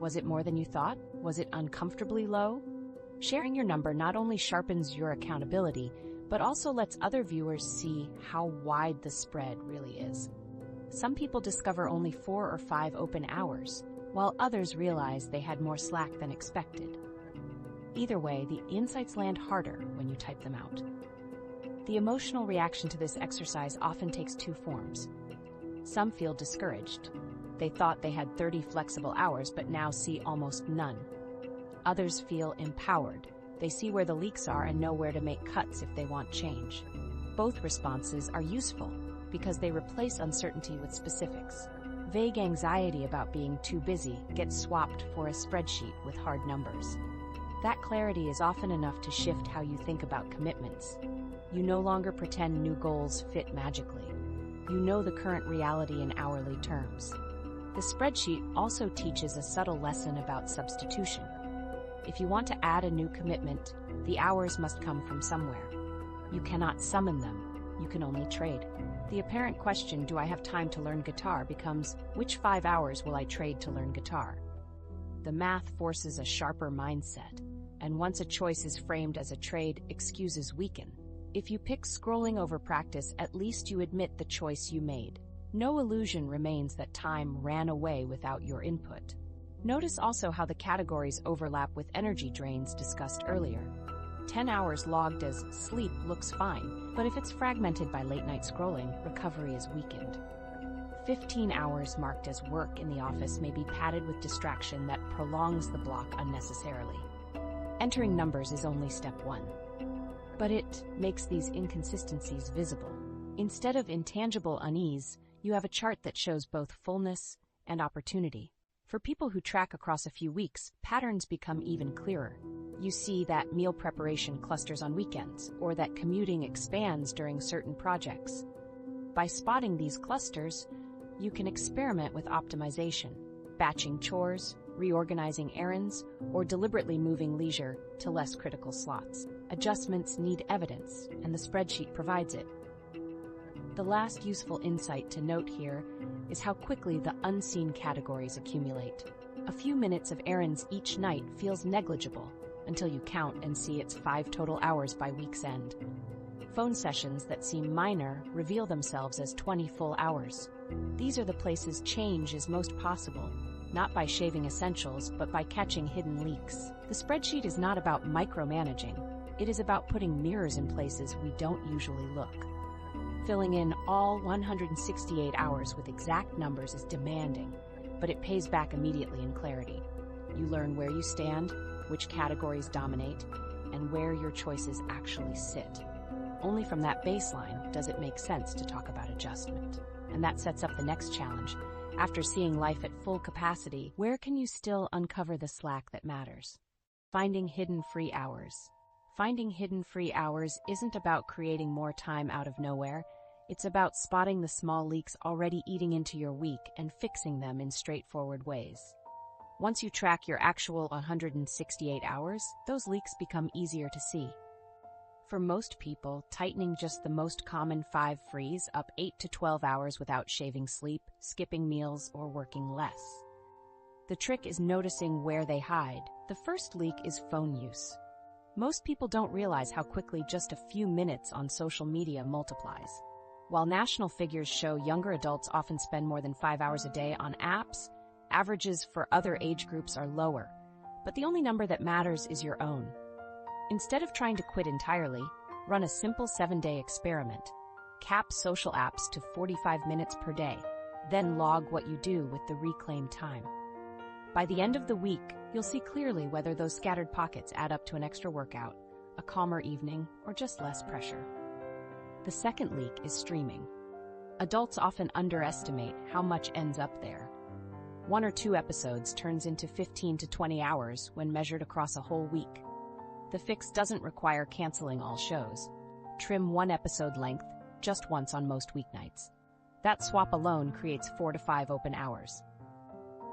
Was it more than you thought? Was it uncomfortably low? Sharing your number not only sharpens your accountability, but also lets other viewers see how wide the spread really is. Some people discover only 4 or 5 open hours, while others realize they had more slack than expected. Either way, the insights land harder when you type them out. The emotional reaction to this exercise often takes 2 forms. Some feel discouraged. They thought they had 30 flexible hours, but now see almost none. Others feel empowered. They see where the leaks are and know where to make cuts if they want change. Both responses are useful because they replace uncertainty with specifics. Vague anxiety about being too busy gets swapped for a spreadsheet with hard numbers. That clarity is often enough to shift how you think about commitments. You no longer pretend new goals fit magically. You know the current reality in hourly terms. The spreadsheet also teaches a subtle lesson about substitution. If you want to add a new commitment, the hours must come from somewhere. You cannot summon them, you can only trade. The apparent question, do I have time to learn guitar, becomes, which 5 hours will I trade to learn guitar? The math forces a sharper mindset, and once a choice is framed as a trade, excuses weaken. If you pick scrolling over practice, at least you admit the choice you made. No illusion remains that time ran away without your input. Notice also how the categories overlap with energy drains discussed earlier. 10 hours logged as sleep looks fine, but if it's fragmented by late-night scrolling, recovery is weakened. 15 hours marked as work in the office may be padded with distraction that prolongs the block unnecessarily. Entering numbers is only step 1. But it makes these inconsistencies visible. Instead of intangible unease, you have a chart that shows both fullness and opportunity. For people who track across a few weeks, patterns become even clearer. You see that meal preparation clusters on weekends, or that commuting expands during certain projects. By spotting these clusters, you can experiment with optimization, batching chores, reorganizing errands, or deliberately moving leisure to less critical slots. Adjustments need evidence, and the spreadsheet provides it. The last useful insight to note here is how quickly the unseen categories accumulate. A few minutes of errands each night feels negligible until you count and see it's 5 total hours by week's end. Phone sessions that seem minor reveal themselves as 20 full hours. These are the places change is most possible, not by shaving essentials, but by catching hidden leaks. The spreadsheet is not about micromanaging. It is about putting mirrors in places we don't usually look. Filling in all 168 hours with exact numbers is demanding, but it pays back immediately in clarity. You learn where you stand, which categories dominate, and where your choices actually sit. Only from that baseline does it make sense to talk about adjustment. And that sets up the next challenge. After seeing life at full capacity, where can you still uncover the slack that matters? Finding hidden free hours. Finding hidden free hours isn't about creating more time out of nowhere. It's about spotting the small leaks already eating into your week and fixing them in straightforward ways. Once you track your actual 168 hours, those leaks become easier to see. For most people, tightening just the most common 5 frees up 8 to 12 hours without shaving sleep, skipping meals, or working less. The trick is noticing where they hide. The first leak is phone use. Most people don't realize how quickly just a few minutes on social media multiplies. While national figures show younger adults often spend more than 5 hours a day on apps, averages for other age groups are lower. But the only number that matters is your own. Instead of trying to quit entirely, run a simple 7-day experiment. Cap social apps to 45 minutes per day, then log what you do with the reclaimed time. By the end of the week, you'll see clearly whether those scattered pockets add up to an extra workout, a calmer evening, or just less pressure. The second leak is streaming. Adults often underestimate how much ends up there. 1 or 2 episodes turns into 15 to 20 hours when measured across a whole week. The fix doesn't require canceling all shows. Trim 1 episode length just once on most weeknights. That swap alone creates 4 to 5 open hours.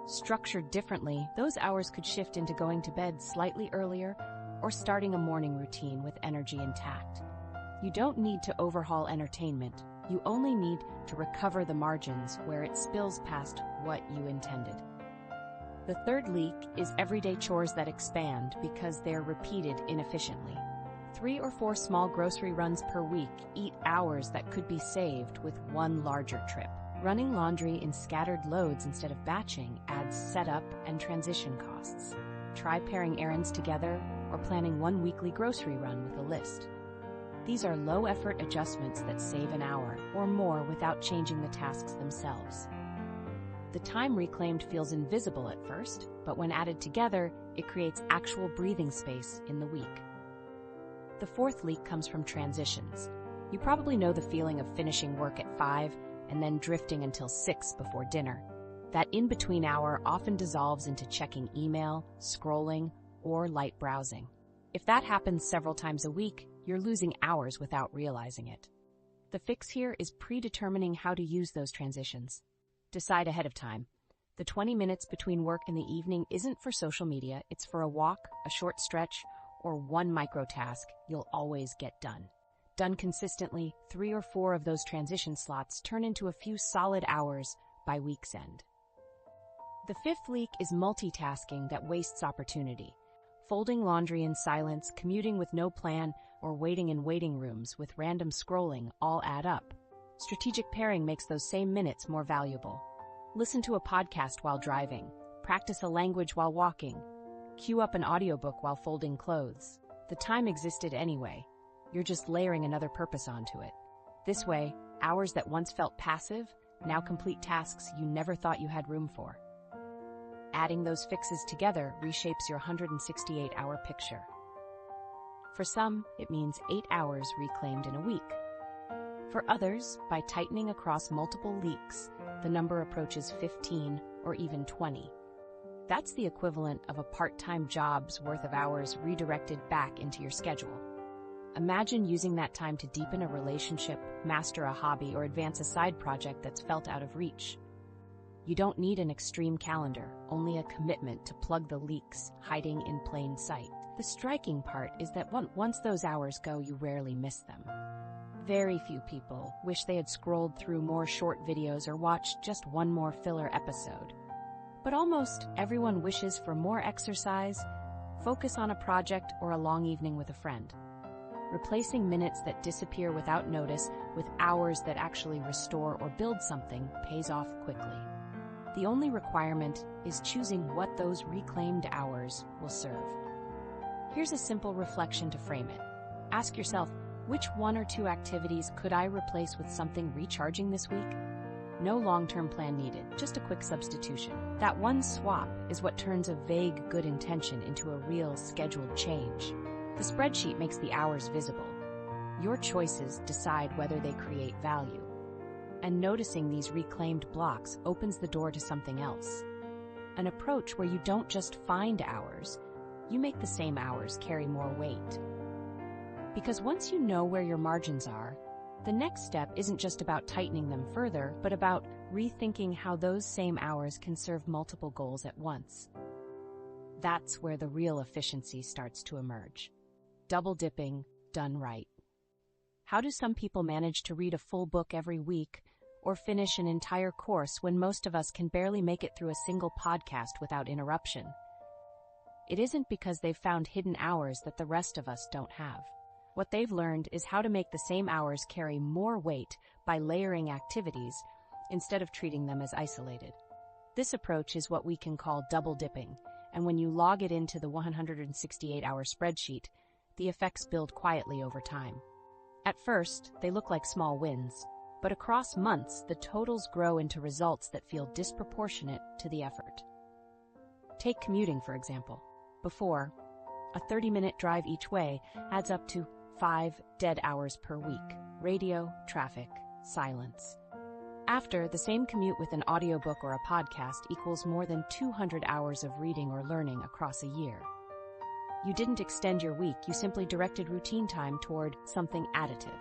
Structured differently, those hours could shift into going to bed slightly earlier or starting a morning routine with energy intact. You don't need to overhaul entertainment. You only need to recover the margins where it spills past what you intended. The third leak is everyday chores that expand because they're repeated inefficiently. 3 or 4 small grocery runs per week eat hours that could be saved with 1 larger trip. Running laundry in scattered loads instead of batching adds setup and transition costs. Try pairing errands together or planning 1 weekly grocery run with a list. These are low-effort adjustments that save an hour or more without changing the tasks themselves. The time reclaimed feels invisible at first, but when added together, it creates actual breathing space in the week. The fourth leak comes from transitions. You probably know the feeling of finishing work at 5 and then drifting until 6 before dinner. That in-between hour often dissolves into checking email, scrolling, or light browsing. If that happens several times a week, you're losing hours without realizing it. The fix here is predetermining how to use those transitions. Decide ahead of time. The 20 minutes between work and the evening isn't for social media, it's for a walk, a short stretch, or 1 micro task you'll always get done. Done consistently, 3 or 4 of those transition slots turn into a few solid hours by week's end. The fifth leak is multitasking that wastes opportunity. Folding laundry in silence, commuting with no plan, or waiting in waiting rooms with random scrolling all add up. Strategic pairing makes those same minutes more valuable. Listen to a podcast while driving, practice a language while walking, queue up an audiobook while folding clothes. The time existed anyway. You're just layering another purpose onto it. This way, hours that once felt passive now complete tasks you never thought you had room for. Adding those fixes together reshapes your 168-hour picture. For some, it means 8 hours reclaimed in a week. For others, by tightening across multiple leaks, the number approaches 15 or even 20. That's the equivalent of a part-time job's worth of hours redirected back into your schedule. Imagine using that time to deepen a relationship, master a hobby, or advance a side project that's felt out of reach. You don't need an extreme calendar, only a commitment to plug the leaks hiding in plain sight. The striking part is that once those hours go, you rarely miss them. Very few people wish they had scrolled through more short videos or watched just one more filler episode. But almost everyone wishes for more exercise, focus on a project, or a long evening with a friend. Replacing minutes that disappear without notice with hours that actually restore or build something pays off quickly. The only requirement is choosing what those reclaimed hours will serve. Here's a simple reflection to frame it. Ask yourself, which one or two activities could I replace with something recharging this week? No long-term plan needed, just a quick substitution. That one swap is what turns a vague good intention into a real scheduled change. The spreadsheet makes the hours visible. Your choices decide whether they create value. And noticing these reclaimed blocks opens the door to something else. An approach where you don't just find hours, you make the same hours carry more weight. Because once you know where your margins are, the next step isn't just about tightening them further, but about rethinking how those same hours can serve multiple goals at once. That's where the real efficiency starts to emerge. Double dipping, done right. How do some people manage to read a full book every week or finish an entire course when most of us can barely make it through a single podcast without interruption? It isn't because they've found hidden hours that the rest of us don't have. What they've learned is how to make the same hours carry more weight by layering activities instead of treating them as isolated. This approach is what we can call double dipping, and when you log it into the 168-hour spreadsheet, the effects build quietly over time. At first, they look like small wins, but across months, the totals grow into results that feel disproportionate to the effort. Take commuting, for example. Before, a 30-minute drive each way adds up to 5 dead hours per week. Radio, traffic, silence. After, the same commute with an audiobook or a podcast equals more than 200 hours of reading or learning across a year. You didn't extend your week, you simply directed routine time toward something additive.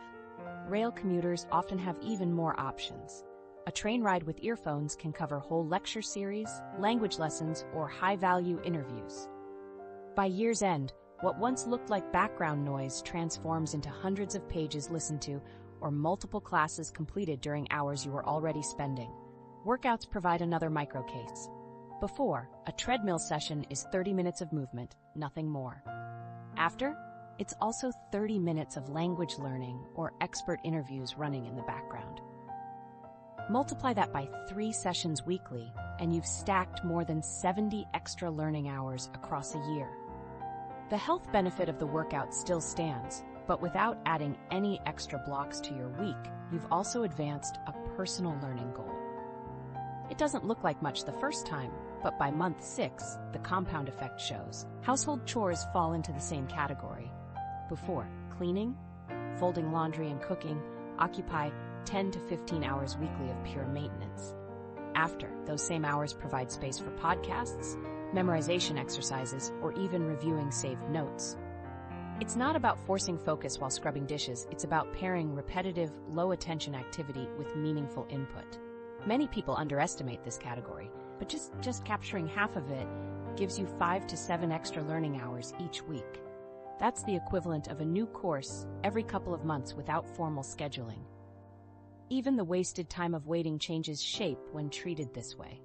Rail commuters often have even more options. A train ride with earphones can cover whole lecture series, language lessons, or high-value interviews. By year's end, what once looked like background noise transforms into hundreds of pages listened to or multiple classes completed during hours you were already spending. Workouts provide another microcase. Before, a treadmill session is 30 minutes of movement, nothing more. After, it's also 30 minutes of language learning or expert interviews running in the background. Multiply that by 3 sessions weekly, and you've stacked more than 70 extra learning hours across a year. The health benefit of the workout still stands, but without adding any extra blocks to your week, you've also advanced a personal learning goal. It doesn't look like much the first time, but by month 6, the compound effect shows. Household chores fall into the same category. Before, cleaning, folding laundry, and cooking occupy 10 to 15 hours weekly of pure maintenance. After, those same hours provide space for podcasts, memorization exercises, or even reviewing saved notes. It's not about forcing focus while scrubbing dishes, it's about pairing repetitive, low-attention activity with meaningful input. Many people underestimate this category, but just capturing half of it gives you 5 to 7 extra learning hours each week. That's the equivalent of a new course every couple of months without formal scheduling. Even the wasted time of waiting changes shape when treated this way.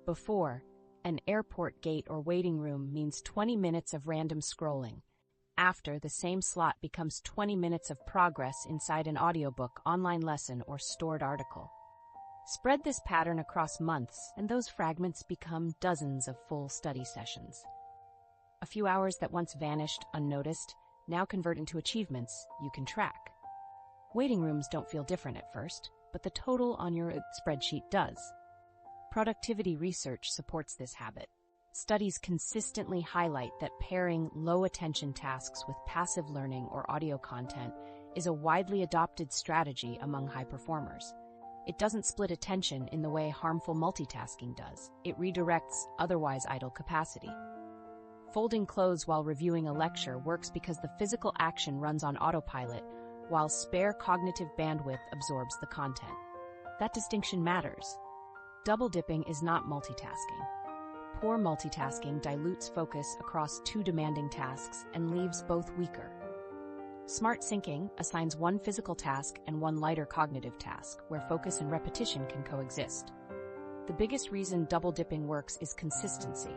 Before, an airport gate or waiting room means 20 minutes of random scrolling. After, the same slot becomes 20 minutes of progress inside an audiobook, online lesson, or stored article. Spread this pattern across months, and those fragments become dozens of full study sessions. A few hours that once vanished unnoticed now convert into achievements you can track. Waiting rooms don't feel different at first, but the total on your spreadsheet does. Productivity research supports this habit. Studies consistently highlight that pairing low-attention tasks with passive learning or audio content is a widely adopted strategy among high performers. It doesn't split attention in the way harmful multitasking does. It redirects otherwise idle capacity. Folding clothes while reviewing a lecture works because the physical action runs on autopilot, while spare cognitive bandwidth absorbs the content. That distinction matters. Double dipping is not multitasking. Poor multitasking dilutes focus across two demanding tasks and leaves both weaker. Smart syncing assigns one physical task and one lighter cognitive task, where focus and repetition can coexist. The biggest reason double dipping works is consistency.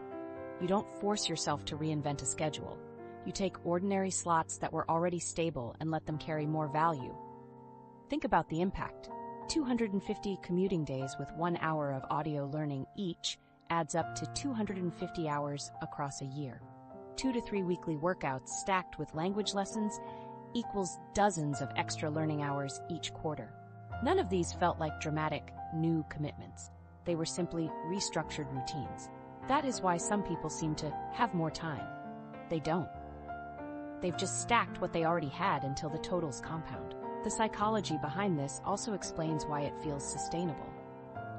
You don't force yourself to reinvent a schedule. You take ordinary slots that were already stable and let them carry more value. Think about the impact. 250 commuting days with 1 hour of audio learning each adds up to 250 hours across a year. 2 to 3 weekly workouts stacked with language lessons equals dozens of extra learning hours each quarter. None of these felt like dramatic, new commitments. They were simply restructured routines. That is why some people seem to have more time. They don't. They've just stacked what they already had until the totals compound. The psychology behind this also explains why it feels sustainable.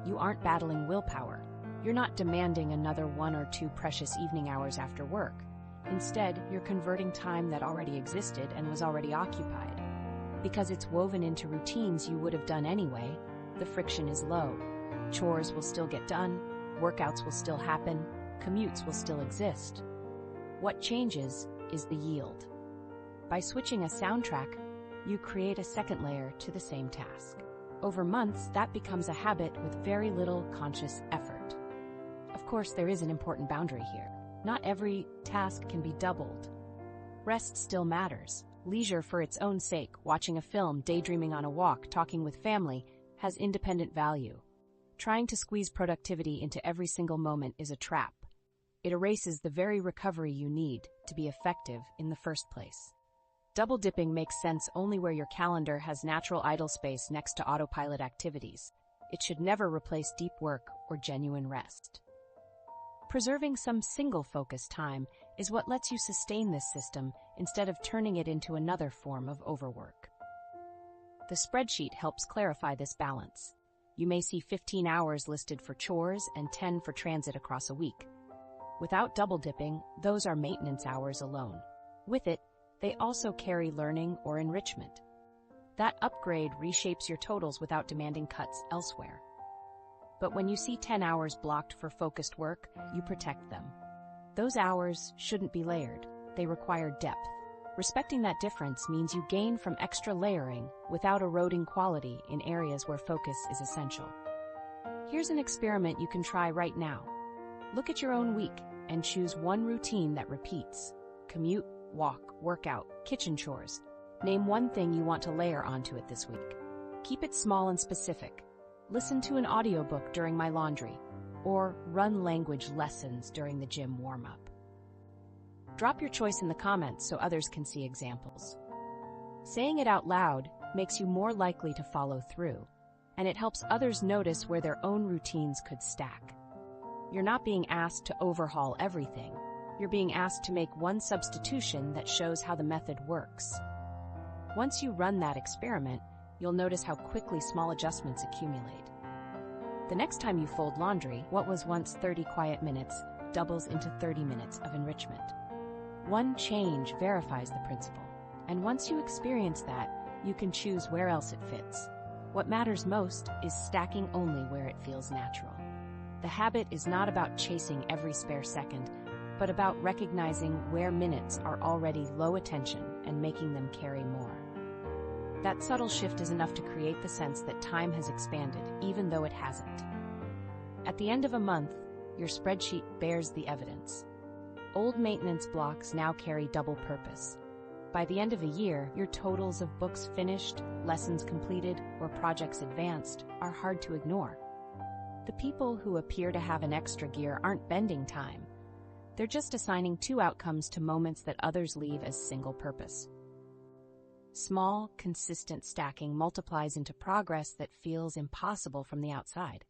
You aren't battling willpower. You're not demanding another 1 or 2 precious evening hours after work. Instead, you're converting time that already existed and was already occupied. Because it's woven into routines you would have done anyway, the friction is low. Chores will still get done, workouts will still happen, commutes will still exist. What changes is the yield. By switching a soundtrack, you create a second layer to the same task. Over months, that becomes a habit with very little conscious effort. Of course, there is an important boundary here. Not every task can be doubled. Rest still matters. Leisure for its own sake, watching a film, daydreaming on a walk, talking with family, has independent value. Trying to squeeze productivity into every single moment is a trap. It erases the very recovery you need to be effective in the first place. Double dipping makes sense only where your calendar has natural idle space next to autopilot activities. It should never replace deep work or genuine rest. Preserving some single-focus time is what lets you sustain this system instead of turning it into another form of overwork. The spreadsheet helps clarify this balance. You may see 15 hours listed for chores and 10 for transit across a week. Without double dipping, those are maintenance hours alone. With it, they also carry learning or enrichment. That upgrade reshapes your totals without demanding cuts elsewhere. But when you see 10 hours blocked for focused work, you protect them. Those hours shouldn't be layered. They require depth. Respecting that difference means you gain from extra layering without eroding quality in areas where focus is essential. Here's an experiment you can try right now. Look at your own week and choose one routine that repeats. Commute, walk, workout, kitchen chores. Name one thing you want to layer onto it this week. Keep it small and specific. Listen to an audiobook during my laundry, or run language lessons during the gym warm-up. Drop your choice in the comments so others can see examples. Saying it out loud makes you more likely to follow through, and it helps others notice where their own routines could stack. You're not being asked to overhaul everything. You're being asked to make one substitution that shows how the method works. Once you run that experiment, you'll notice how quickly small adjustments accumulate. The next time you fold laundry, what was once 30 quiet minutes doubles into 30 minutes of enrichment. One change verifies the principle, and once you experience that, you can choose where else it fits. What matters most is stacking only where it feels natural. The habit is not about chasing every spare second, but about recognizing where minutes are already low attention and making them carry more. That subtle shift is enough to create the sense that time has expanded, even though it hasn't. At the end of a month, your spreadsheet bears the evidence. Old maintenance blocks now carry double purpose. By the end of a year, your totals of books finished, lessons completed, or projects advanced are hard to ignore. The people who appear to have an extra gear aren't bending time. They're just assigning 2 outcomes to moments that others leave as single purpose. Small, consistent stacking multiplies into progress that feels impossible from the outside.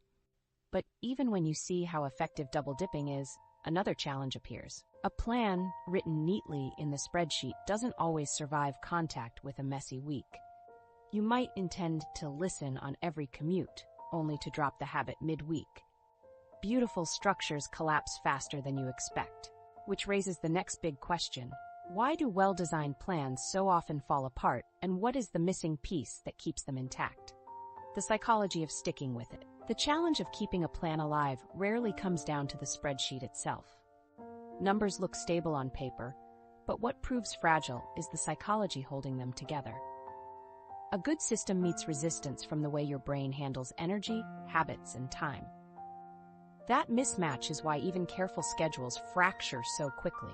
But even when you see how effective double dipping is, another challenge appears. A plan written neatly in the spreadsheet doesn't always survive contact with a messy week. You might intend to listen on every commute, only to drop the habit mid-week. Beautiful structures collapse faster than you expect, which raises the next big question. Why do well-designed plans so often fall apart, and what is the missing piece that keeps them intact? The psychology of sticking with it. The challenge of keeping a plan alive rarely comes down to the spreadsheet itself. Numbers look stable on paper, but what proves fragile is the psychology holding them together. A good system meets resistance from the way your brain handles energy, habits, and time. That mismatch is why even careful schedules fracture so quickly.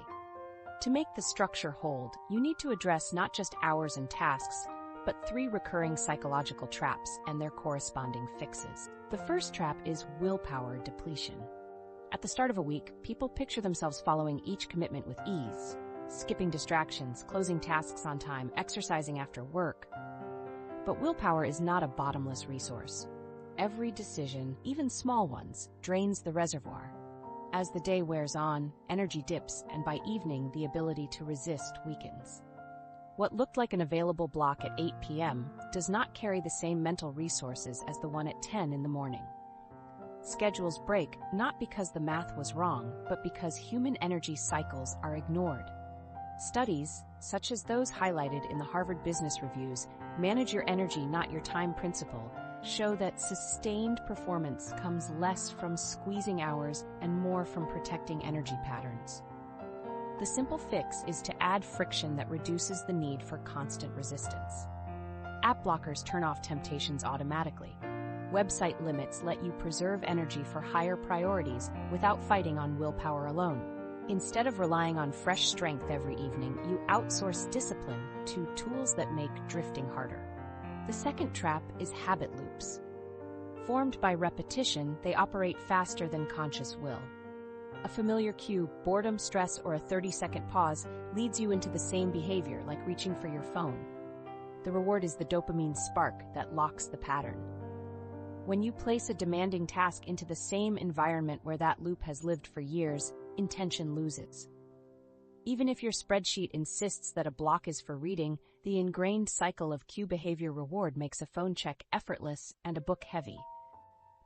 To make the structure hold, you need to address not just hours and tasks, but 3 recurring psychological traps and their corresponding fixes. The first trap is willpower depletion. At the start of a week, people picture themselves following each commitment with ease, skipping distractions, closing tasks on time, exercising after work. But willpower is not a bottomless resource. Every decision, even small ones, drains the reservoir. As the day wears on, energy dips, and by evening, the ability to resist weakens. What looked like an available block at 8 p.m. does not carry the same mental resources as the one at 10 in the morning. Schedules break not because the math was wrong, but because human energy cycles are ignored. Studies, such as those highlighted in the Harvard Business Review's Manage Your Energy, Not Your Time principle, show that sustained performance comes less from squeezing hours and more from protecting energy patterns. The simple fix is to add friction that reduces the need for constant resistance. App blockers turn off temptations automatically. Website limits let you preserve energy for higher priorities without fighting on willpower alone. Instead of relying on fresh strength every evening, you outsource discipline to tools that make drifting harder. The second trap is habit loops. Formed by repetition, they operate faster than conscious will. A familiar cue, boredom, stress, or a 30-second pause leads you into the same behavior, like reaching for your phone. The reward is the dopamine spark that locks the pattern. When you place a demanding task into the same environment where that loop has lived for years, intention loses. Even if your spreadsheet insists that a block is for reading, the ingrained cycle of cue behavior reward makes a phone check effortless and a book heavy.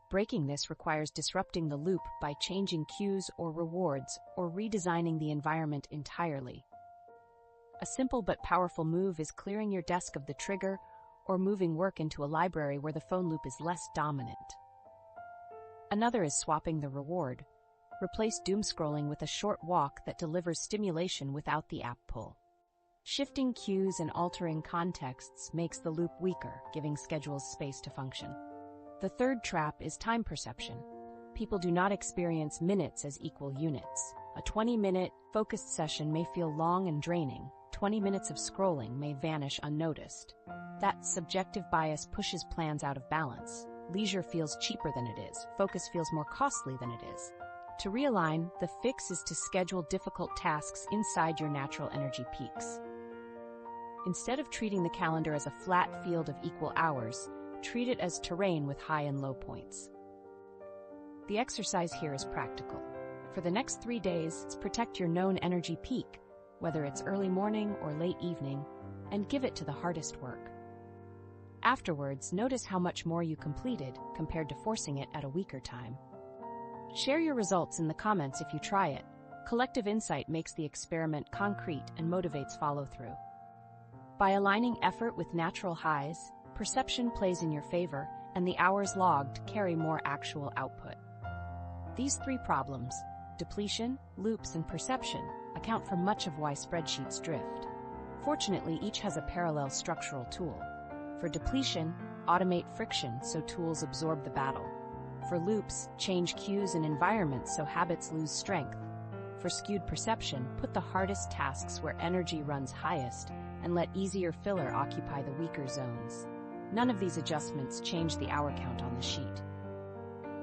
Breaking this requires disrupting the loop by changing cues or rewards or redesigning the environment entirely. A simple but powerful move is clearing your desk of the trigger or moving work into a library where the phone loop is less dominant. Another is swapping the reward. Replace doom scrolling with a short walk that delivers stimulation without the app pull. Shifting cues and altering contexts makes the loop weaker, giving schedules space to function. The third trap is time perception. People do not experience minutes as equal units. A 20-minute focused session may feel long and draining. 20 minutes of scrolling may vanish unnoticed. That subjective bias pushes plans out of balance. Leisure feels cheaper than it is. Focus feels more costly than it is. To realign, the fix is to schedule difficult tasks inside your natural energy peaks. Instead of treating the calendar as a flat field of equal hours, treat it as terrain with high and low points. The exercise here is practical. For the next 3 days, protect your known energy peak, whether it's early morning or late evening, and give it to the hardest work. Afterwards, notice how much more you completed compared to forcing it at a weaker time. Share your results in the comments if you try it. Collective insight makes the experiment concrete and motivates follow-through. By aligning effort with natural highs, perception plays in your favor, and the hours logged carry more actual output. These 3 problems, depletion, loops, and perception, account for much of why spreadsheets drift. Fortunately, each has a parallel structural tool. For depletion, automate friction so tools absorb the battle. For loops, change cues and environments so habits lose strength. For skewed perception, put the hardest tasks where energy runs highest and let easier filler occupy the weaker zones. None of these adjustments change the hour count on the sheet.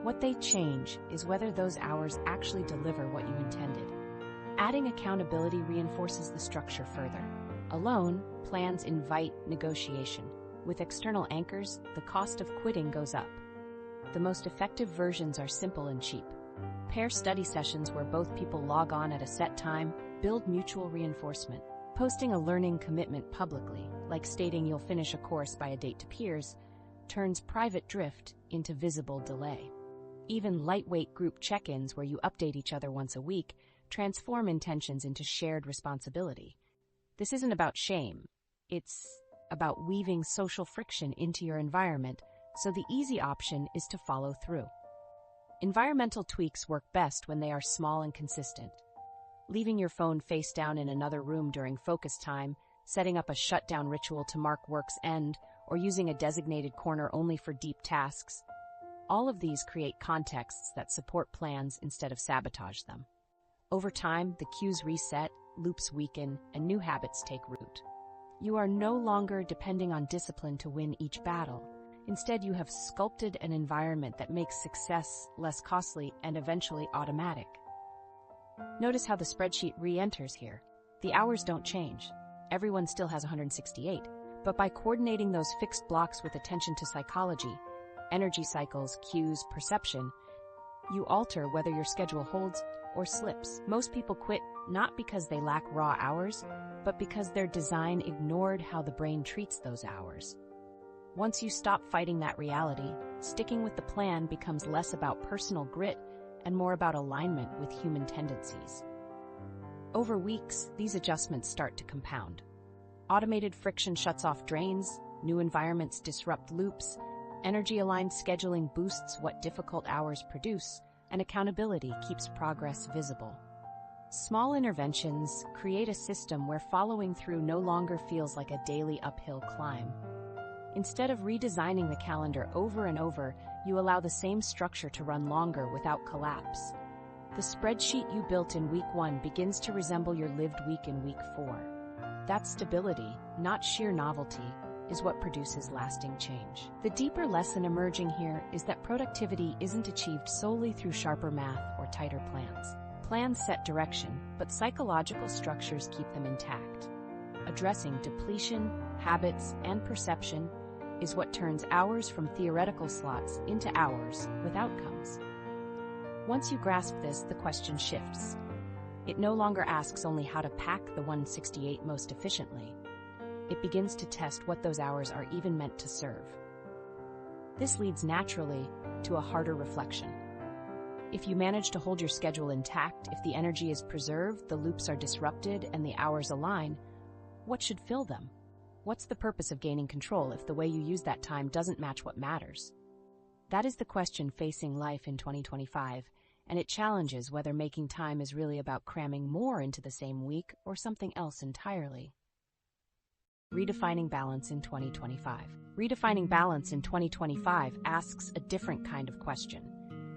What they change is whether those hours actually deliver what you intended. Adding accountability reinforces the structure further. Alone, plans invite negotiation. With external anchors, the cost of quitting goes up. The most effective versions are simple and cheap. Pair study sessions where both people log on at a set time, build mutual reinforcement. Posting a learning commitment publicly, like stating you'll finish a course by a date to peers, turns private drift into visible delay. Even lightweight group check-ins where you update each other once a week transform intentions into shared responsibility. This isn't about shame. It's about weaving social friction into your environment so the easy option is to follow through. Environmental tweaks work best when they are small and consistent. Leaving your phone face down in another room during focus time, setting up a shutdown ritual to mark work's end, or using a designated corner only for deep tasks. All of these create contexts that support plans instead of sabotage them. Over time, the cues reset, loops weaken, and new habits take root. You are no longer depending on discipline to win each battle. Instead, you have sculpted an environment that makes success less costly and eventually automatic. Notice how the spreadsheet re-enters here. The hours don't change. Everyone still has 168, but by coordinating those fixed blocks with attention to psychology, energy cycles, cues, perception, you alter whether your schedule holds or slips. Most people quit not because they lack raw hours, but because their design ignored how the brain treats those hours. Once you stop fighting that reality, sticking with the plan becomes less about personal grit and more about alignment with human tendencies. Over weeks, these adjustments start to compound. Automated friction shuts off drains, new environments disrupt loops, energy-aligned scheduling boosts what difficult hours produce, and accountability keeps progress visible. Small interventions create a system where following through no longer feels like a daily uphill climb. Instead of redesigning the calendar over and over, you allow the same structure to run longer without collapse. The spreadsheet you built in week 1 begins to resemble your lived week in week 4. That stability, not sheer novelty, is what produces lasting change. The deeper lesson emerging here is that productivity isn't achieved solely through sharper math or tighter plans. Plans set direction, but psychological structures keep them intact. Addressing depletion, habits, and perception is what turns hours from theoretical slots into hours with outcomes. Once you grasp this, the question shifts. It no longer asks only how to pack the 168 most efficiently. It begins to test what those hours are even meant to serve. This leads naturally to a harder reflection. If you manage to hold your schedule intact, if the energy is preserved, the loops are disrupted, and the hours align, what should fill them? What's the purpose of gaining control if the way you use that time doesn't match what matters? That is the question facing life in 2025, and it challenges whether making time is really about cramming more into the same week or something else entirely. Redefining balance in 2025. Redefining balance in 2025 asks a different kind of question.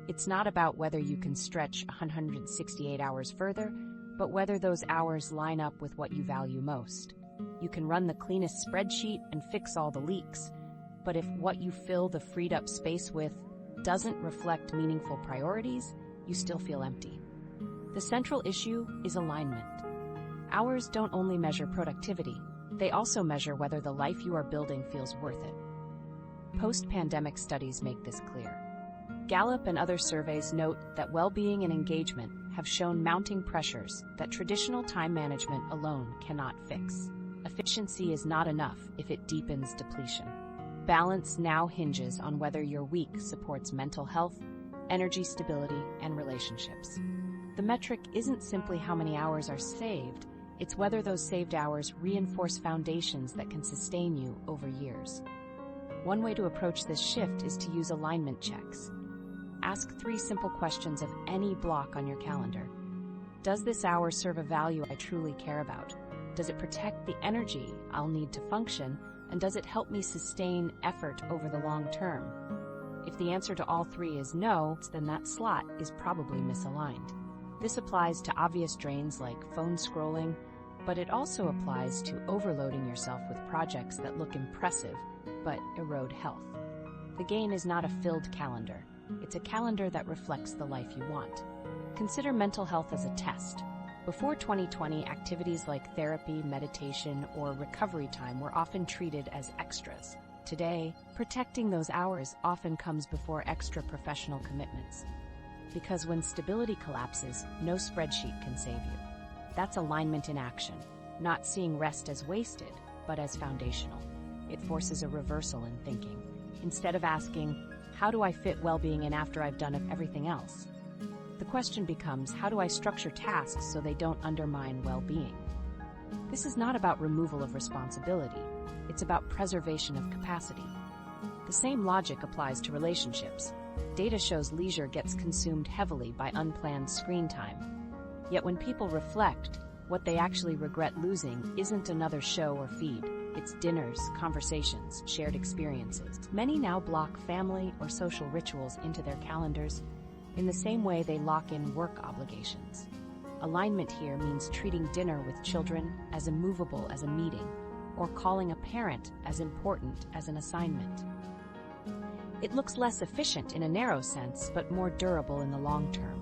It's not about whether you can stretch 168 hours further, but whether those hours line up with what you value most. You can run the cleanest spreadsheet and fix all the leaks, but if what you fill the freed up space with doesn't reflect meaningful priorities, you still feel empty. The central issue is alignment. Hours don't only measure productivity, they also measure whether the life you are building feels worth it. Post-pandemic studies make this clear. Gallup and other surveys note that well-being and engagement have shown mounting pressures that traditional time management alone cannot fix. Efficiency is not enough if it deepens depletion. Balance now hinges on whether your week supports mental health, energy stability, and relationships. The metric isn't simply how many hours are saved, it's whether those saved hours reinforce foundations that can sustain you over years. One way to approach this shift is to use alignment checks. Ask 3 simple questions of any block on your calendar. Does this hour serve a value I truly care about? Does it protect the energy I'll need to function? And does it help me sustain effort over the long term? If the answer to all 3 is no, then that slot is probably misaligned. This applies to obvious drains like phone scrolling, but it also applies to overloading yourself with projects that look impressive but erode health. The gain is not a filled calendar. It's a calendar that reflects the life you want. Consider mental health as a test. Before 2020, activities like therapy, meditation, or recovery time were often treated as extras. Today, protecting those hours often comes before extra professional commitments. Because when stability collapses, no spreadsheet can save you. That's alignment in action, not seeing rest as wasted, but as foundational. It forces a reversal in thinking. Instead of asking, how do I fit well-being in after I've done everything else? The question becomes, how do I structure tasks so they don't undermine well-being? This is not about removal of responsibility. It's about preservation of capacity. The The same logic applies to relationships. Data shows leisure gets consumed heavily by unplanned screen time. Yet when people reflect, what they actually regret losing isn't another show or feed. It's dinners, conversations, shared experiences. Many now block family or social rituals into their calendars in the same way they lock in work obligations. Alignment here means treating dinner with children as immovable as a meeting, or calling a parent as important as an assignment. It looks less efficient in a narrow sense, but more durable in the long term.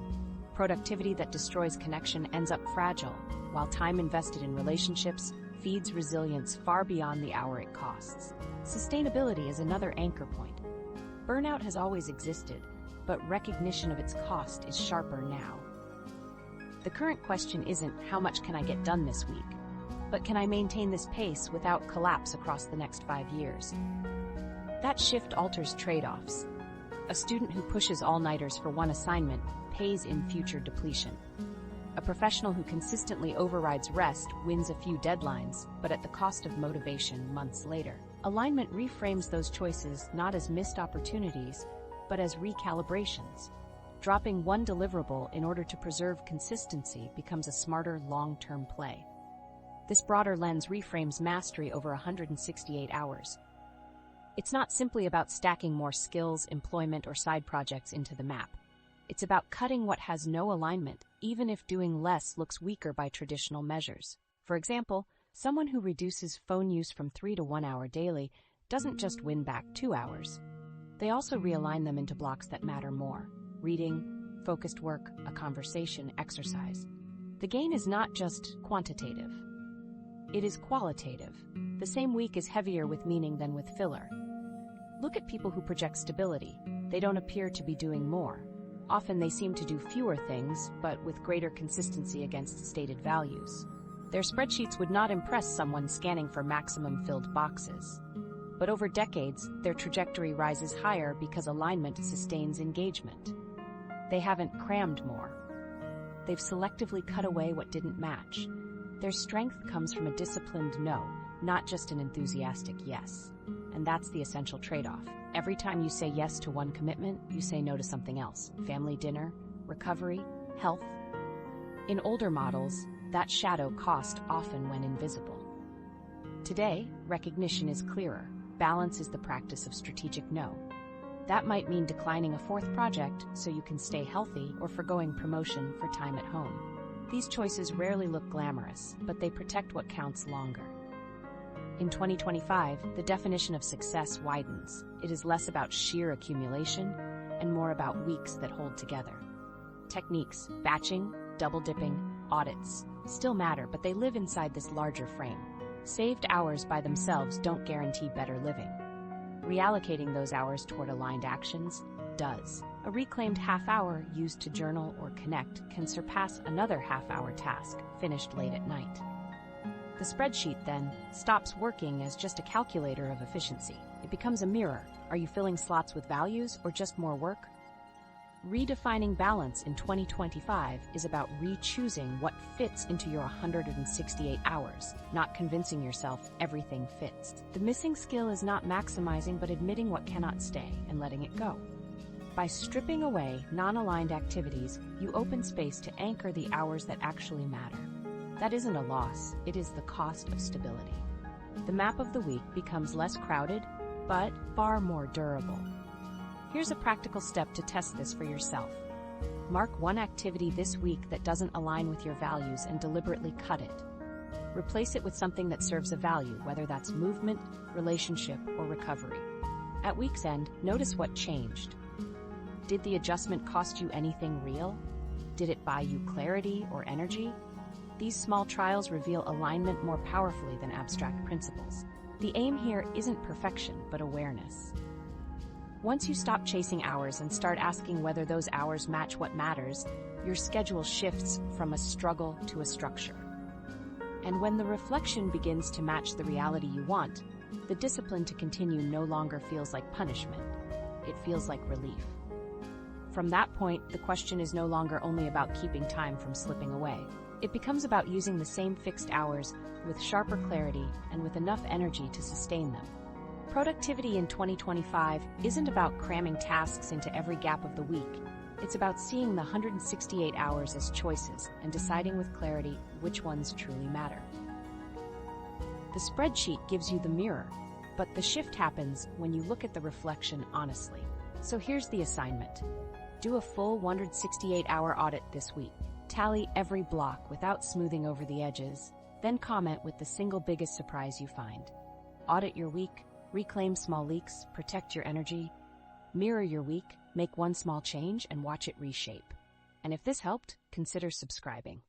Productivity that destroys connection ends up fragile, while time invested in relationships feeds resilience far beyond the hour it costs. Sustainability is another anchor point. Burnout has always existed, but recognition of its cost is sharper now. The current question isn't how much can I get done this week, but can I maintain this pace without collapse across the next 5 years? That shift alters trade-offs. A student who pushes all-nighters for one assignment pays in future depletion. A professional who consistently overrides rest wins a few deadlines, but at the cost of motivation months later. Alignment reframes those choices not as missed opportunities, but as recalibrations. Dropping one deliverable in order to preserve consistency becomes a smarter long-term play. This broader lens reframes mastery over 168 hours. It's not simply about stacking more skills, employment, or side projects into the map. It's about cutting what has no alignment, even if doing less looks weaker by traditional measures. For example, someone who reduces phone use from 3 to 1 hour daily doesn't just win back 2 hours. They also realign them into blocks that matter more: reading, focused work, a conversation, exercise. The gain is not just quantitative. It is qualitative. The same week is heavier with meaning than with filler. Look at people who project stability. They don't appear to be doing more. Often they seem to do fewer things, but with greater consistency against stated values. Their spreadsheets would not impress someone scanning for maximum filled boxes. But over decades, their trajectory rises higher because alignment sustains engagement. They haven't crammed more. They've selectively cut away what didn't match. Their strength comes from a disciplined no, not just an enthusiastic yes. And that's the essential trade-off. Every time you say yes to one commitment, you say no to something else: family dinner, recovery, health. In older models, that shadow cost often went invisible. Today, recognition is clearer. Balance is the practice of strategic no. That might mean declining a 4th project so you can stay healthy, or forgoing promotion for time at home. These choices rarely look glamorous, but they protect what counts longer. In 2025, the definition of success widens. It is less about sheer accumulation and more about weeks that hold together. Techniques, batching, double-dipping, audits, still matter, but they live inside this larger frame. Saved hours by themselves don't guarantee better living. Reallocating those hours toward aligned actions does. A reclaimed half-hour used to journal or connect can surpass another half-hour task finished late at night. The spreadsheet, then, stops working as just a calculator of efficiency. It becomes a mirror. Are you filling slots with values or just more work? Redefining balance in 2025 is about re-choosing what fits into your 168 hours, not convincing yourself everything fits. The missing skill is not maximizing, but admitting what cannot stay and letting it go. By stripping away non-aligned activities, you open space to anchor the hours that actually matter. That isn't a loss, it is the cost of stability. The map of the week becomes less crowded, but far more durable. Here's a practical step to test this for yourself. Mark one activity this week that doesn't align with your values and deliberately cut it. Replace it with something that serves a value, whether that's movement, relationship, or recovery. At week's end, notice what changed. Did the adjustment cost you anything real? Did it buy you clarity or energy? These small trials reveal alignment more powerfully than abstract principles. The aim here isn't perfection, but awareness. Once you stop chasing hours and start asking whether those hours match what matters, your schedule shifts from a struggle to a structure. And when the reflection begins to match the reality you want, the discipline to continue no longer feels like punishment. It feels like relief. From that point, the question is no longer only about keeping time from slipping away. It becomes about using the same fixed hours with sharper clarity and with enough energy to sustain them. Productivity in 2025 isn't about cramming tasks into every gap of the week. It's about seeing the 168 hours as choices and deciding with clarity which ones truly matter. The spreadsheet gives you the mirror, but the shift happens when you look at the reflection honestly. So here's the assignment. Do a full 168-hour audit this week. Tally every block without smoothing over the edges, then comment with the single biggest surprise you find. Audit your week, reclaim small leaks, protect your energy. Mirror your week, make one small change, and watch it reshape. And if this helped, consider subscribing.